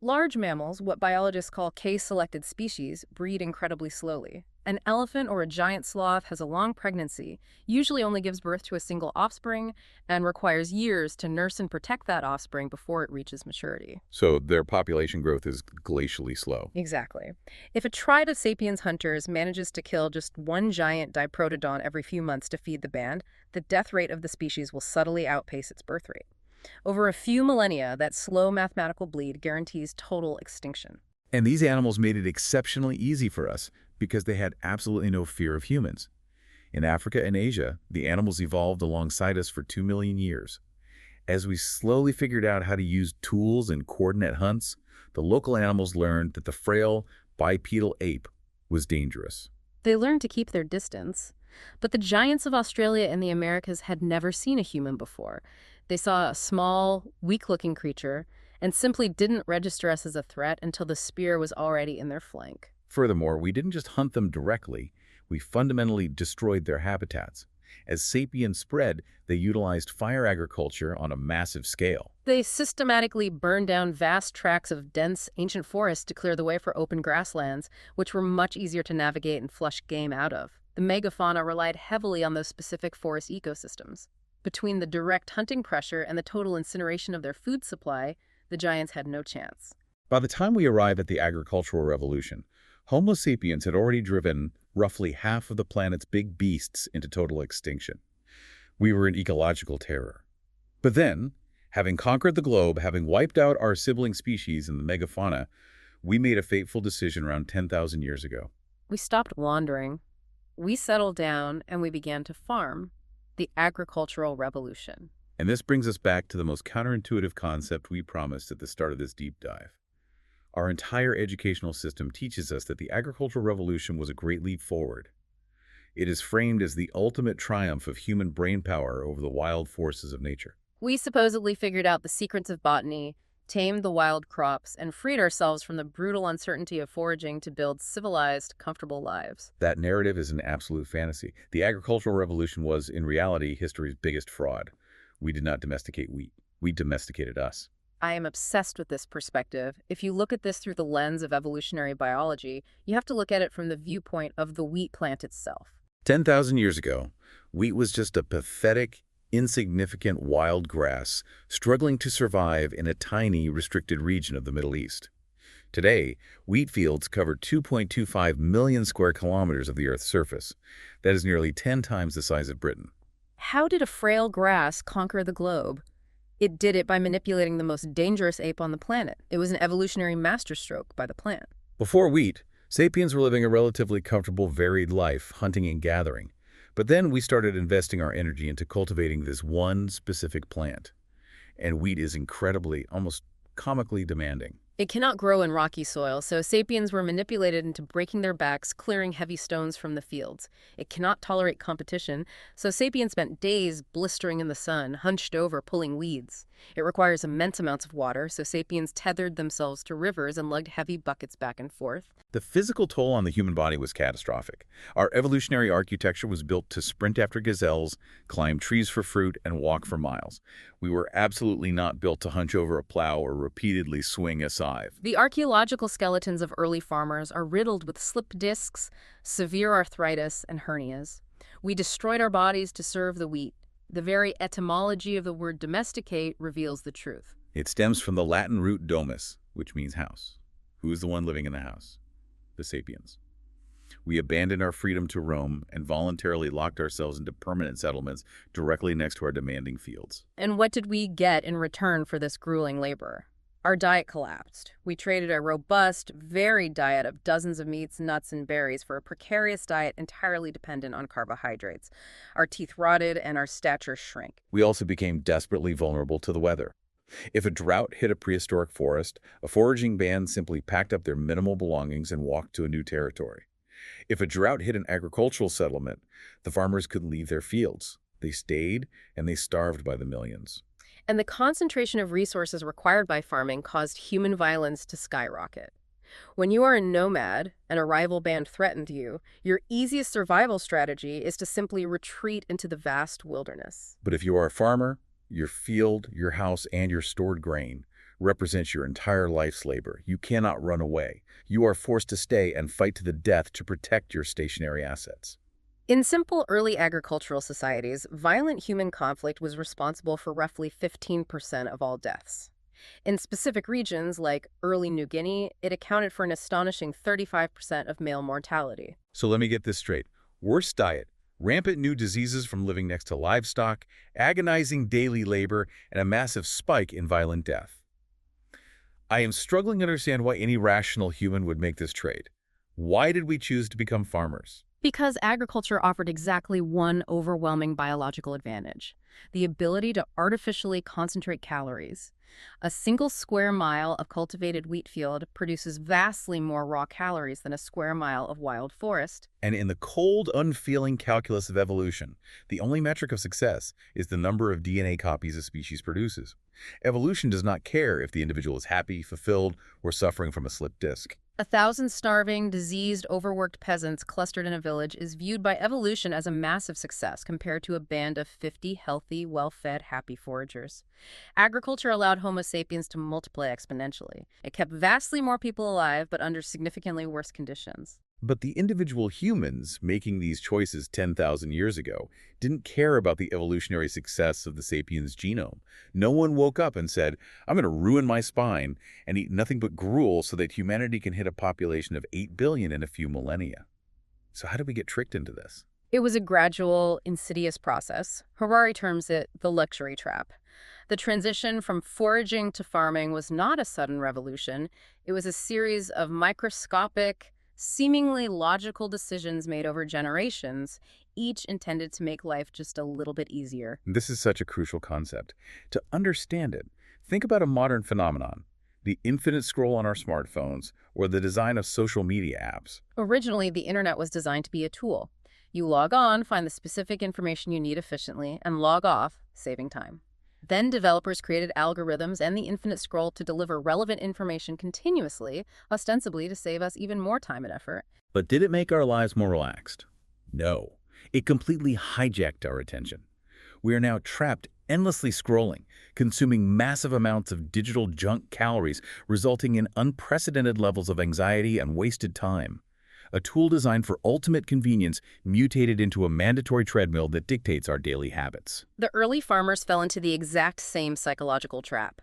Large mammals, what biologists call case-selected species, breed incredibly slowly. An elephant or a giant sloth has a long pregnancy, usually only gives birth to a single offspring, and requires years to nurse and protect that offspring before it reaches maturity. So their population growth is glacially slow. Exactly. If a tribe of sapiens hunters manages to kill just one giant Diprotodon every few months to feed the band, the death rate of the species will subtly outpace its birth rate. Over a few millennia, that slow mathematical bleed guarantees total extinction. And these animals made it exceptionally easy for us because they had absolutely no fear of humans. In Africa and Asia, the animals evolved alongside us for 2 million years. As we slowly figured out how to use tools and coordinate hunts, the local animals learned that the frail, bipedal ape was dangerous. They learned to keep their distance. But the giants of Australia and the Americas had never seen a human before. They saw a small, weak-looking creature and simply didn't register us as a threat until the spear was already in their flank. Furthermore, we didn't just hunt them directly, we fundamentally destroyed their habitats. As sapiens spread, they utilized fire agriculture on a massive scale. They systematically burned down vast tracts of dense, ancient forests to clear the way for open grasslands, which were much easier to navigate and flush game out of. The megafauna relied heavily on those specific forest ecosystems. Between the direct hunting pressure and the total incineration of their food supply, the giants had no chance. By the time we arrive at the agricultural revolution, Homo sapiens had already driven roughly half of the planet's big beasts into total extinction. We were in ecological terror. But then, having conquered the globe, having wiped out our sibling species in the megafauna, we made a fateful decision around 10,000 years ago. We stopped wandering. We settled down and we began to farm. The agricultural revolution. And this brings us back to the most counterintuitive concept we promised at the start of this deep dive. Our entire educational system teaches us that the agricultural revolution was a great leap forward. It is framed as the ultimate triumph of human brainpower over the wild forces of nature. We supposedly figured out the secrets of botany, tamed the wild crops, and freed ourselves from the brutal uncertainty of foraging to build civilized, comfortable lives. That narrative is an absolute fantasy. The agricultural revolution was, in reality, history's biggest fraud. We did not domesticate wheat. We domesticated us. I am obsessed with this perspective. If you look at this through the lens of evolutionary biology, you have to look at it from the viewpoint of the wheat plant itself. 10,000 years ago, wheat was just a pathetic, insignificant wild grass struggling to survive in a tiny, restricted region of the Middle East. Today, wheat fields cover 2.25 million square kilometers of the Earth's surface. That is nearly 10 times the size of Britain. How did a frail grass conquer the globe? It did it by manipulating the most dangerous ape on the planet. It was an evolutionary masterstroke by the plant. Before wheat, sapiens were living a relatively comfortable, varied life, hunting and gathering. But then we started investing our energy into cultivating this one specific plant. And wheat is incredibly, almost comically demanding. It cannot grow in rocky soil, so sapiens were manipulated into breaking their backs, clearing heavy stones from the fields. It cannot tolerate competition, so sapiens spent days blistering in the sun, hunched over, pulling weeds. It requires immense amounts of water, so sapiens tethered themselves to rivers and lugged heavy buckets back and forth. The physical toll on the human body was catastrophic. Our evolutionary architecture was built to sprint after gazelles, climb trees for fruit, and walk for miles. We were absolutely not built to hunch over a plow or repeatedly swing a scythe. The archaeological skeletons of early farmers are riddled with slip discs, severe arthritis, and hernias. We destroyed our bodies to serve the wheat. The very etymology of the word domesticate reveals the truth. It stems from the Latin root domus, which means house. Who is the one living in the house? The sapiens. We abandoned our freedom to roam and voluntarily locked ourselves into permanent settlements directly next to our demanding fields. And what did we get in return for this grueling labor? Our diet collapsed. We traded a robust, varied diet of dozens of meats, nuts, and berries for a precarious diet entirely dependent on carbohydrates. Our teeth rotted and our stature shrank. We also became desperately vulnerable to the weather. If a drought hit a prehistoric forest, a foraging band simply packed up their minimal belongings and walked to a new territory. If a drought hit an agricultural settlement, the farmers could leave their fields. They stayed, and they starved by the millions. And the concentration of resources required by farming caused human violence to skyrocket. When you are a nomad and a rival band threatened you, your easiest survival strategy is to simply retreat into the vast wilderness. But if you are a farmer, your field, your house, and your stored grain represents your entire life's labor. You cannot run away. You are forced to stay and fight to the death to protect your stationary assets. In simple early agricultural societies, violent human conflict was responsible for roughly 15% of all deaths. In specific regions like early New Guinea, it accounted for an astonishing 35% of male mortality. So let me get this straight. Worse diet, rampant new diseases from living next to livestock, agonizing daily labor, and a massive spike in violent death. I am struggling to understand why any rational human would make this trade. Why did we choose to become farmers? Because agriculture offered exactly one overwhelming biological advantage: the ability to artificially concentrate calories. A single square mile of cultivated wheat field produces vastly more raw calories than a square mile of wild forest. And in the cold, unfeeling calculus of evolution, the only metric of success is the number of DNA copies a species produces. Evolution does not care if the individual is happy, fulfilled, or suffering from a slipped disc. 1,000 starving, diseased, overworked peasants clustered in a village is viewed by evolution as a massive success compared to a band of 50 healthy, well-fed, happy foragers. Agriculture allowed Homo sapiens to multiply exponentially. It kept vastly more people alive, but under significantly worse conditions. But the individual humans making these choices 10,000 years ago didn't care about the evolutionary success of the sapiens genome. No one woke up and said, I'm going to ruin my spine and eat nothing but gruel so that humanity can hit a population of 8 billion in a few millennia. So how did we get tricked into this? It was a gradual, insidious process. Harari terms it the luxury trap. The transition from foraging to farming was not a sudden revolution. It was a series of microscopic, seemingly logical decisions made over generations, each intended to make life just a little bit easier. This is such a crucial concept. To understand it, think about a modern phenomenon, the infinite scroll on our smartphones or the design of social media apps. Originally, the internet was designed to be a tool. You log on, find the specific information you need efficiently, and log off, saving time. Then developers created algorithms and the infinite scroll to deliver relevant information continuously, ostensibly to save us even more time and effort. But did it make our lives more relaxed? No. It completely hijacked our attention. We are now trapped endlessly scrolling, consuming massive amounts of digital junk calories, resulting in unprecedented levels of anxiety and wasted time. A tool designed for ultimate convenience mutated into a mandatory treadmill that dictates our daily habits. The early farmers fell into the exact same psychological trap.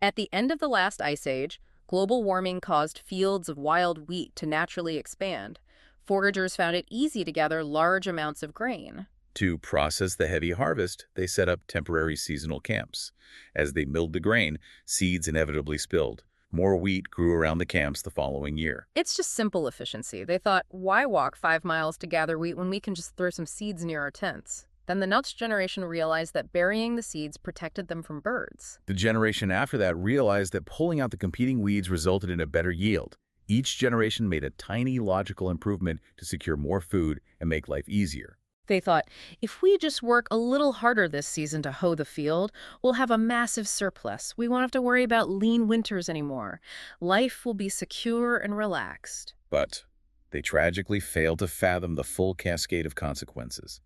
At the end of the last ice age, Global warming caused fields of wild wheat to naturally expand. Foragers found it easy to gather large amounts of grain. To process the heavy harvest, they set up temporary seasonal camps. As they milled the grain, seeds inevitably spilled. More wheat grew around the camps the following year. It's just simple efficiency. They thought, why walk 5 miles to gather wheat when we can just throw some seeds near our tents? Then the next generation realized that burying the seeds protected them from birds. The generation after that realized that pulling out the competing weeds resulted in a better yield. Each generation made a tiny logical improvement to secure more food and make life easier. They thought, if we just work a little harder this season to hoe the field, we'll have a massive surplus. We won't have to worry about lean winters anymore. Life will be secure and relaxed. But they tragically failed to fathom the full cascade of consequences.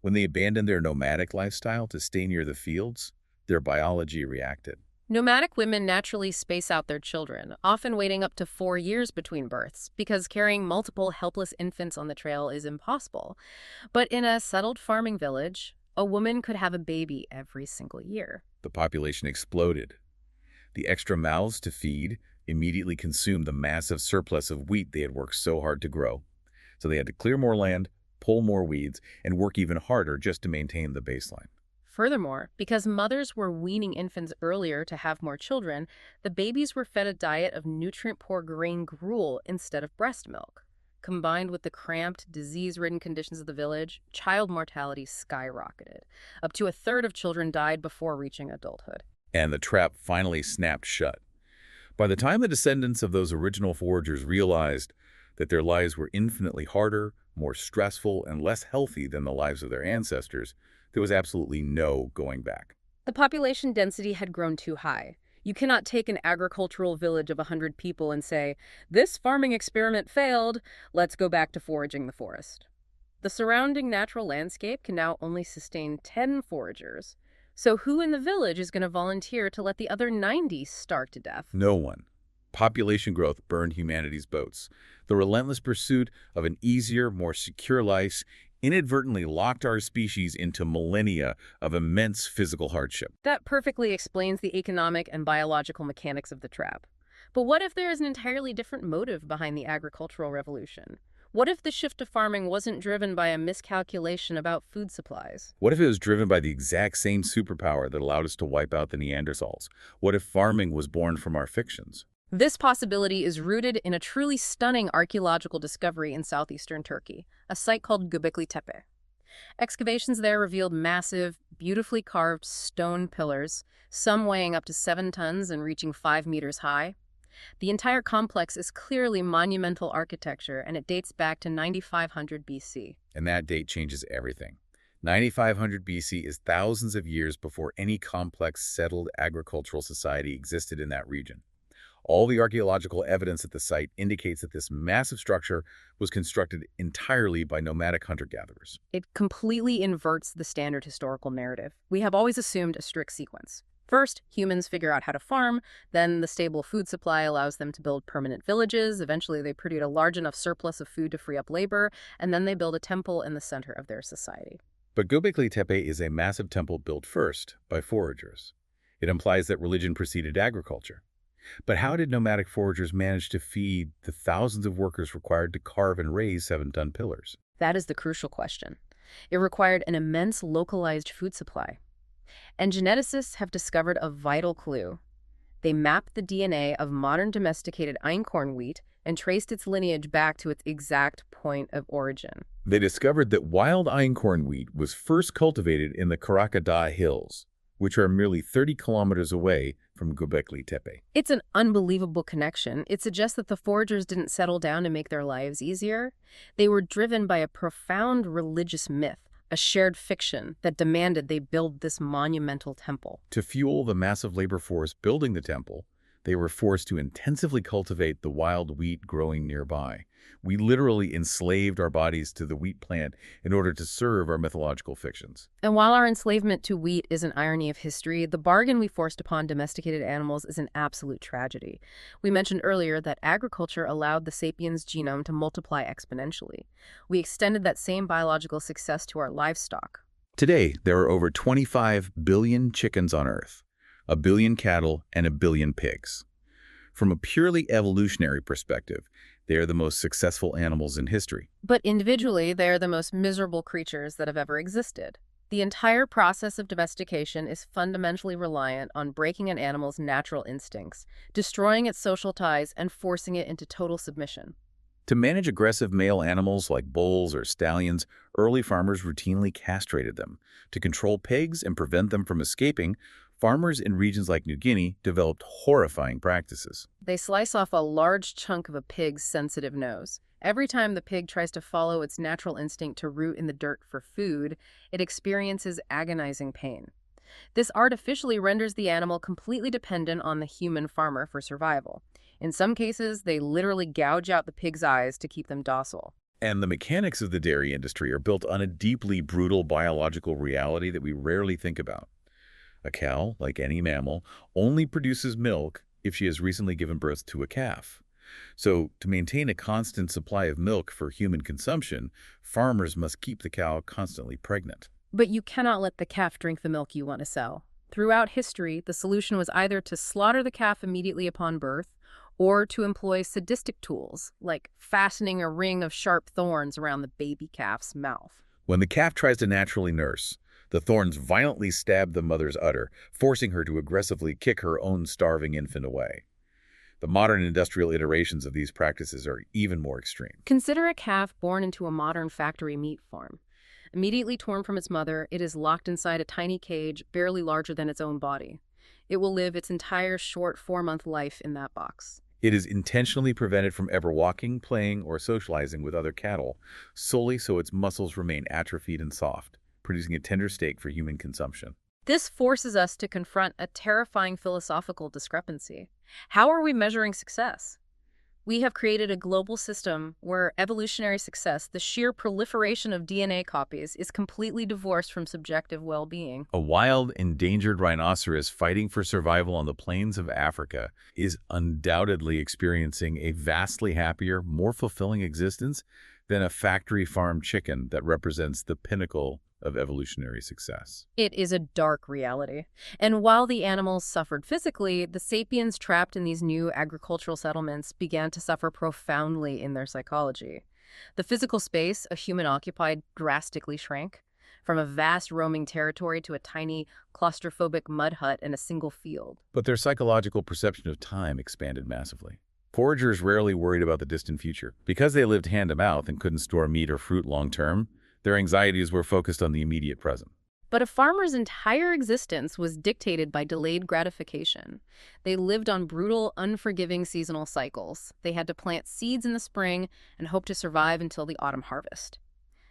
When they abandoned their nomadic lifestyle to stay near the fields, their biology reacted. Nomadic women naturally space out their children, often waiting up to 4 years between births, because carrying multiple helpless infants on the trail is impossible. But in a settled farming village, a woman could have a baby every single year. The population exploded. The extra mouths to feed immediately consumed the massive surplus of wheat they had worked so hard to grow. So they had to clear more land, pull more weeds, and work even harder just to maintain the baseline. Furthermore, because mothers were weaning infants earlier to have more children, the babies were fed a diet of nutrient-poor grain gruel instead of breast milk. Combined with the cramped, disease-ridden conditions of the village, child mortality skyrocketed. Up to a third of children died before reaching adulthood. And the trap finally snapped shut. By the time the descendants of those original foragers realized that their lives were infinitely harder, more stressful, and less healthy than the lives of their ancestors, there was absolutely no going back. The population density had grown too high. You cannot take an agricultural village of 100 people and say, this farming experiment failed, let's go back to foraging the forest. The surrounding natural landscape can now only sustain 10 foragers. So who in the village is going to volunteer to let the other 90 starve to death? No one. Population growth burned humanity's boats. The relentless pursuit of an easier, more secure life inadvertently locked our species into millennia of immense physical hardship. That perfectly explains the economic and biological mechanics of the trap. But what if there is an entirely different motive behind the agricultural revolution? What if the shift to farming wasn't driven by a miscalculation about food supplies? What if it was driven by the exact same superpower that allowed us to wipe out the Neanderthals? What if farming was born from our fictions? This possibility is rooted in a truly stunning archaeological discovery in southeastern Turkey, a site called Göbekli Tepe. Excavations there revealed massive, beautifully carved stone pillars, some weighing up to 7 tons and reaching 5 meters high. The entire complex is clearly monumental architecture, and it dates back to 9500 BC. And that date changes everything. 9500 BC is thousands of years before any complex, settled agricultural society existed in that region. All the archaeological evidence at the site indicates that this massive structure was constructed entirely by nomadic hunter-gatherers. It completely inverts the standard historical narrative. We have always assumed a strict sequence. First, humans figure out how to farm, then the stable food supply allows them to build permanent villages, eventually they produce a large enough surplus of food to free up labor, and then they build a temple in the center of their society. But Göbekli Tepe is a massive temple built first by foragers. It implies that religion preceded agriculture. But how did nomadic foragers manage to feed the thousands of workers required to carve and raise 7-ton pillars? That is the crucial question. It required an immense localized food supply. And geneticists have discovered a vital clue. They mapped the DNA of modern domesticated einkorn wheat and traced its lineage back to its exact point of origin. They discovered that wild einkorn wheat was first cultivated in the Karakada Hills, which are merely 30 kilometers away from Göbekli Tepe. It's an unbelievable connection. It suggests that the foragers didn't settle down to make their lives easier. They were driven by a profound religious myth, a shared fiction that demanded they build this monumental temple. To fuel the massive labor force building the temple, they were forced to intensively cultivate the wild wheat growing nearby. We literally enslaved our bodies to the wheat plant in order to serve our mythological fictions. And while our enslavement to wheat is an irony of history, the bargain we forced upon domesticated animals is an absolute tragedy. We mentioned earlier that agriculture allowed the sapiens genome to multiply exponentially. We extended that same biological success to our livestock. Today, there are over 25 billion chickens on Earth, a billion cattle, and a billion pigs. From a purely evolutionary perspective, they are the most successful animals in history. But individually, they are the most miserable creatures that have ever existed. The entire process of domestication is fundamentally reliant on breaking an animal's natural instincts, destroying its social ties, and forcing it into total submission. To manage aggressive male animals like bulls or stallions, early farmers routinely castrated them. To control pigs and prevent them from escaping, farmers in regions like New Guinea developed horrifying practices. They slice off a large chunk of a pig's sensitive nose. Every time the pig tries to follow its natural instinct to root in the dirt for food, it experiences agonizing pain. This artificially renders the animal completely dependent on the human farmer for survival. In some cases, they literally gouge out the pig's eyes to keep them docile. And the mechanics of the dairy industry are built on a deeply brutal biological reality that we rarely think about. A cow, like any mammal, only produces milk if she has recently given birth to a calf. So, to maintain a constant supply of milk for human consumption, farmers must keep the cow constantly pregnant. But you cannot let the calf drink the milk you want to sell. Throughout history, the solution was either to slaughter the calf immediately upon birth or to employ sadistic tools, like fastening a ring of sharp thorns around the baby calf's mouth. When the calf tries to naturally nurse, the thorns violently stab the mother's udder, forcing her to aggressively kick her own starving infant away. The modern industrial iterations of these practices are even more extreme. Consider a calf born into a modern factory meat farm. Immediately torn from its mother, it is locked inside a tiny cage barely larger than its own body. It will live its entire short 4-month life in that box. It is intentionally prevented from ever walking, playing, or socializing with other cattle, solely so its muscles remain atrophied and soft, producing a tender steak for human consumption. This forces us to confront a terrifying philosophical discrepancy. How are we measuring success? We have created a global system where evolutionary success, the sheer proliferation of DNA copies, is completely divorced from subjective well-being. A wild, endangered rhinoceros fighting for survival on the plains of Africa is undoubtedly experiencing a vastly happier, more fulfilling existence than a factory farm chicken that represents the pinnacle of evolutionary success. It is a dark reality. And while the animals suffered physically, the sapiens trapped in these new agricultural settlements began to suffer profoundly in their psychology. The physical space a human occupied drastically shrank, from a vast roaming territory to a tiny, claustrophobic mud hut in a single field. But their psychological perception of time expanded massively. Foragers rarely worried about the distant future. Because they lived hand-to-mouth and couldn't store meat or fruit long-term, their anxieties were focused on the immediate present. But a farmer's entire existence was dictated by delayed gratification. They lived on brutal, unforgiving seasonal cycles. They had to plant seeds in the spring and hope to survive until the autumn harvest.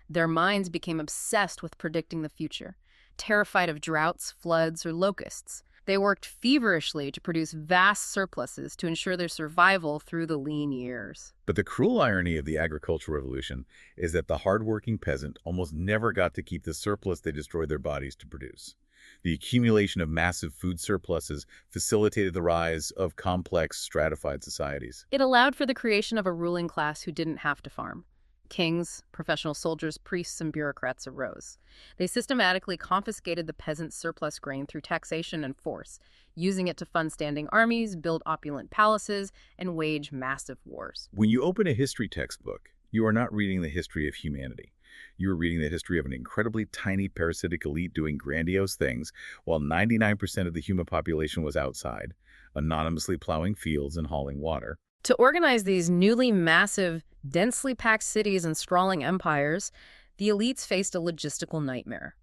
Their minds became obsessed with predicting the future, terrified of droughts, floods, or locusts. They worked feverishly to produce vast surpluses to ensure their survival through the lean years. But the cruel irony of the agricultural revolution is that the hardworking peasant almost never got to keep the surplus they destroyed their bodies to produce. The accumulation of massive food surpluses facilitated the rise of complex, stratified societies. It allowed for the creation of a ruling class who didn't have to farm. Kings, professional soldiers, priests, and bureaucrats arose. They systematically confiscated the peasants' surplus grain through taxation and force, using it to fund standing armies, build opulent palaces, and wage massive wars. When you open a history textbook, you are not reading the history of humanity. You are reading the history of an incredibly tiny parasitic elite doing grandiose things, while 99% of the human population was outside, anonymously plowing fields and hauling water. To organize these newly massive, densely packed cities and sprawling empires, the elites faced a logistical nightmare.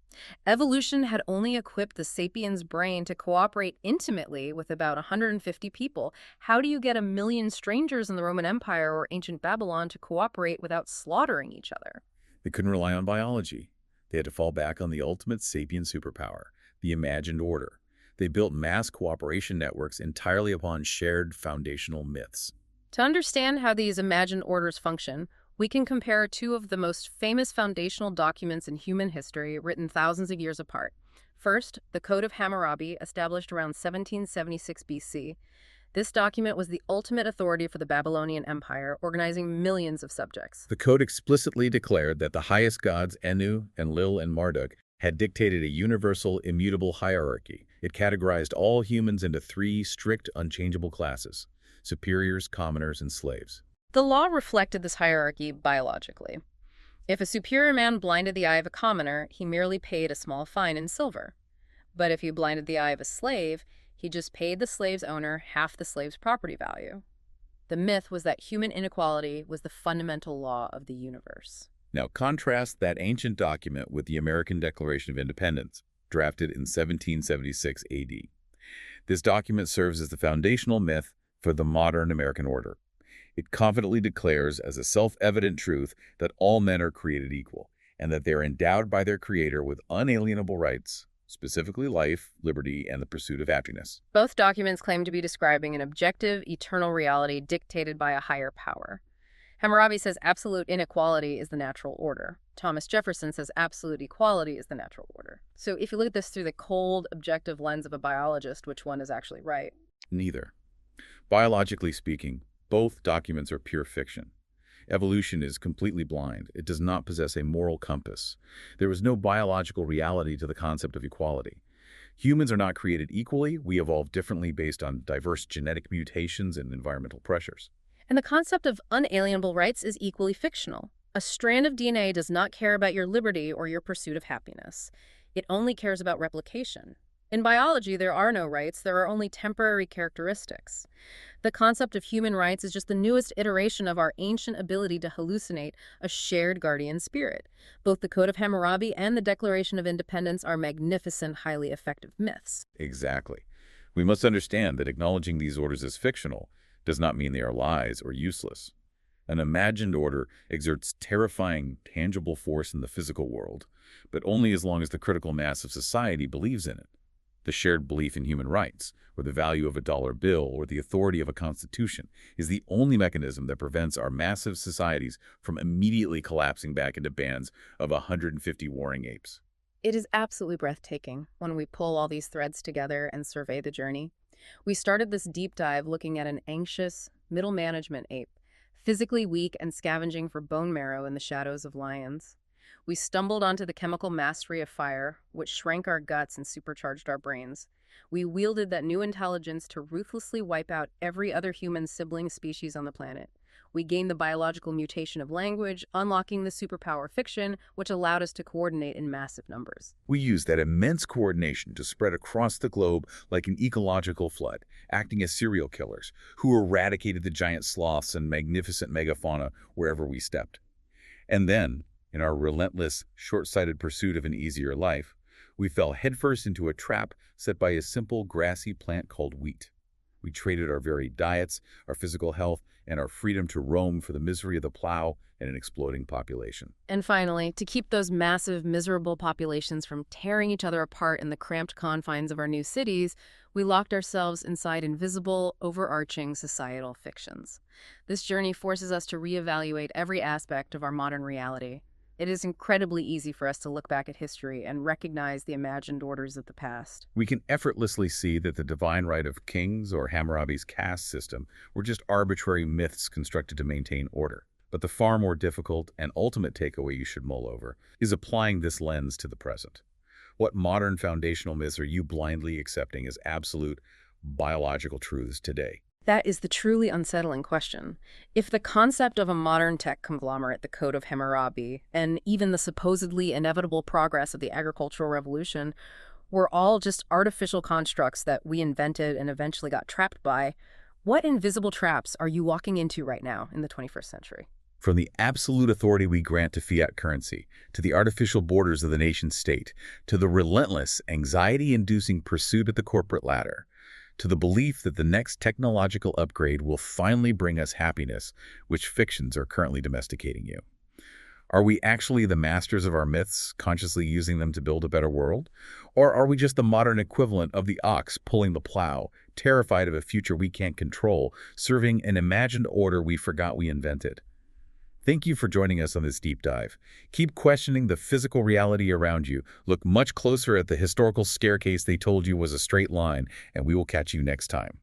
Evolution had only equipped the sapiens' brain to cooperate intimately with about 150 people. How do you get 1 million strangers in the Roman Empire or ancient Babylon to cooperate without slaughtering each other? They couldn't rely on biology. They had to fall back on the ultimate sapien superpower, the imagined order. They built mass cooperation networks entirely upon shared foundational myths. To understand how these imagined orders function, we can compare two of the most famous foundational documents in human history written thousands of years apart. First, the Code of Hammurabi, established around 1776 BC. This document was the ultimate authority for the Babylonian Empire, organizing millions of subjects. The code explicitly declared that the highest gods, Enu, Enlil, and Marduk, had dictated a universal, immutable hierarchy. It categorized all humans into 3 strict, unchangeable classes: superiors, commoners, and slaves. The law reflected this hierarchy biologically. If a superior man blinded the eye of a commoner, he merely paid a small fine in silver. But if he blinded the eye of a slave, he just paid the slave's owner half the slave's property value. The myth was that human inequality was the fundamental law of the universe. Now contrast that ancient document with the American Declaration of Independence, drafted in 1776 AD. This document serves as the foundational myth for the modern American order. It confidently declares as a self-evident truth that all men are created equal, and that they are endowed by their Creator with unalienable rights, specifically life, liberty, and the pursuit of happiness. Both documents claim to be describing an objective, eternal reality dictated by a higher power. Hammurabi says absolute inequality is the natural order. Thomas Jefferson says absolute equality is the natural order. So if you look at this through the cold, objective lens of a biologist, which one is actually right? Neither. Biologically speaking, both documents are pure fiction. Evolution is completely blind. It does not possess a moral compass. There is no biological reality to the concept of equality. Humans are not created equally. We evolve differently based on diverse genetic mutations and environmental pressures. And the concept of unalienable rights is equally fictional. A strand of DNA does not care about your liberty or your pursuit of happiness. It only cares about replication. In biology, there are no rights. There are only temporary characteristics. The concept of human rights is just the newest iteration of our ancient ability to hallucinate a shared guardian spirit. Both the Code of Hammurabi and the Declaration of Independence are magnificent, highly effective myths. Exactly. We must understand that acknowledging these orders as fictional does not mean they are lies or useless. An imagined order exerts terrifying, tangible force in the physical world, but only as long as the critical mass of society believes in it. The shared belief in human rights, or the value of a dollar bill, or the authority of a constitution, is the only mechanism that prevents our massive societies from immediately collapsing back into bands of 150 warring apes. It is absolutely breathtaking when we pull all these threads together and survey the journey. We started this deep dive looking at an anxious, middle management ape, physically weak and scavenging for bone marrow in the shadows of lions. We stumbled onto the chemical mastery of fire, which shrank our guts and supercharged our brains. We wielded that new intelligence to ruthlessly wipe out every other human sibling species on the planet. We gained the biological mutation of language, unlocking the superpower fiction, which allowed us to coordinate in massive numbers. We used that immense coordination to spread across the globe like an ecological flood, acting as serial killers who eradicated the giant sloths and magnificent megafauna wherever we stepped. And then, in our relentless, short-sighted pursuit of an easier life, we fell headfirst into a trap set by a simple, grassy plant called wheat. We traded our very diets, our physical health, and our freedom to roam for the misery of the plow and an exploding population. And finally, to keep those massive, miserable populations from tearing each other apart in the cramped confines of our new cities, we locked ourselves inside invisible, overarching societal fictions. This journey forces us to reevaluate every aspect of our modern reality. It is incredibly easy for us to look back at history and recognize the imagined orders of the past. We can effortlessly see that the divine right of kings or Hammurabi's caste system were just arbitrary myths constructed to maintain order. But the far more difficult and ultimate takeaway you should mull over is applying this lens to the present. What modern foundational myths are you blindly accepting as absolute biological truths today? That is the truly unsettling question. If the concept of a modern tech conglomerate, the Code of Hammurabi, and even the supposedly inevitable progress of the agricultural revolution were all just artificial constructs that we invented and eventually got trapped by, what invisible traps are you walking into right now in the 21st century? From the absolute authority we grant to fiat currency, to the artificial borders of the nation-state, to the relentless, anxiety-inducing pursuit at the corporate ladder, to the belief that the next technological upgrade will finally bring us happiness, which fictions are currently domesticating you. Are we actually the masters of our myths, consciously using them to build a better world? Or are we just the modern equivalent of the ox pulling the plow, terrified of a future we can't control, serving an imagined order we forgot we invented? Thank you for joining us on this deep dive. Keep questioning the physical reality around you. Look much closer at the historical staircase they told you was a straight line, and we will catch you next time.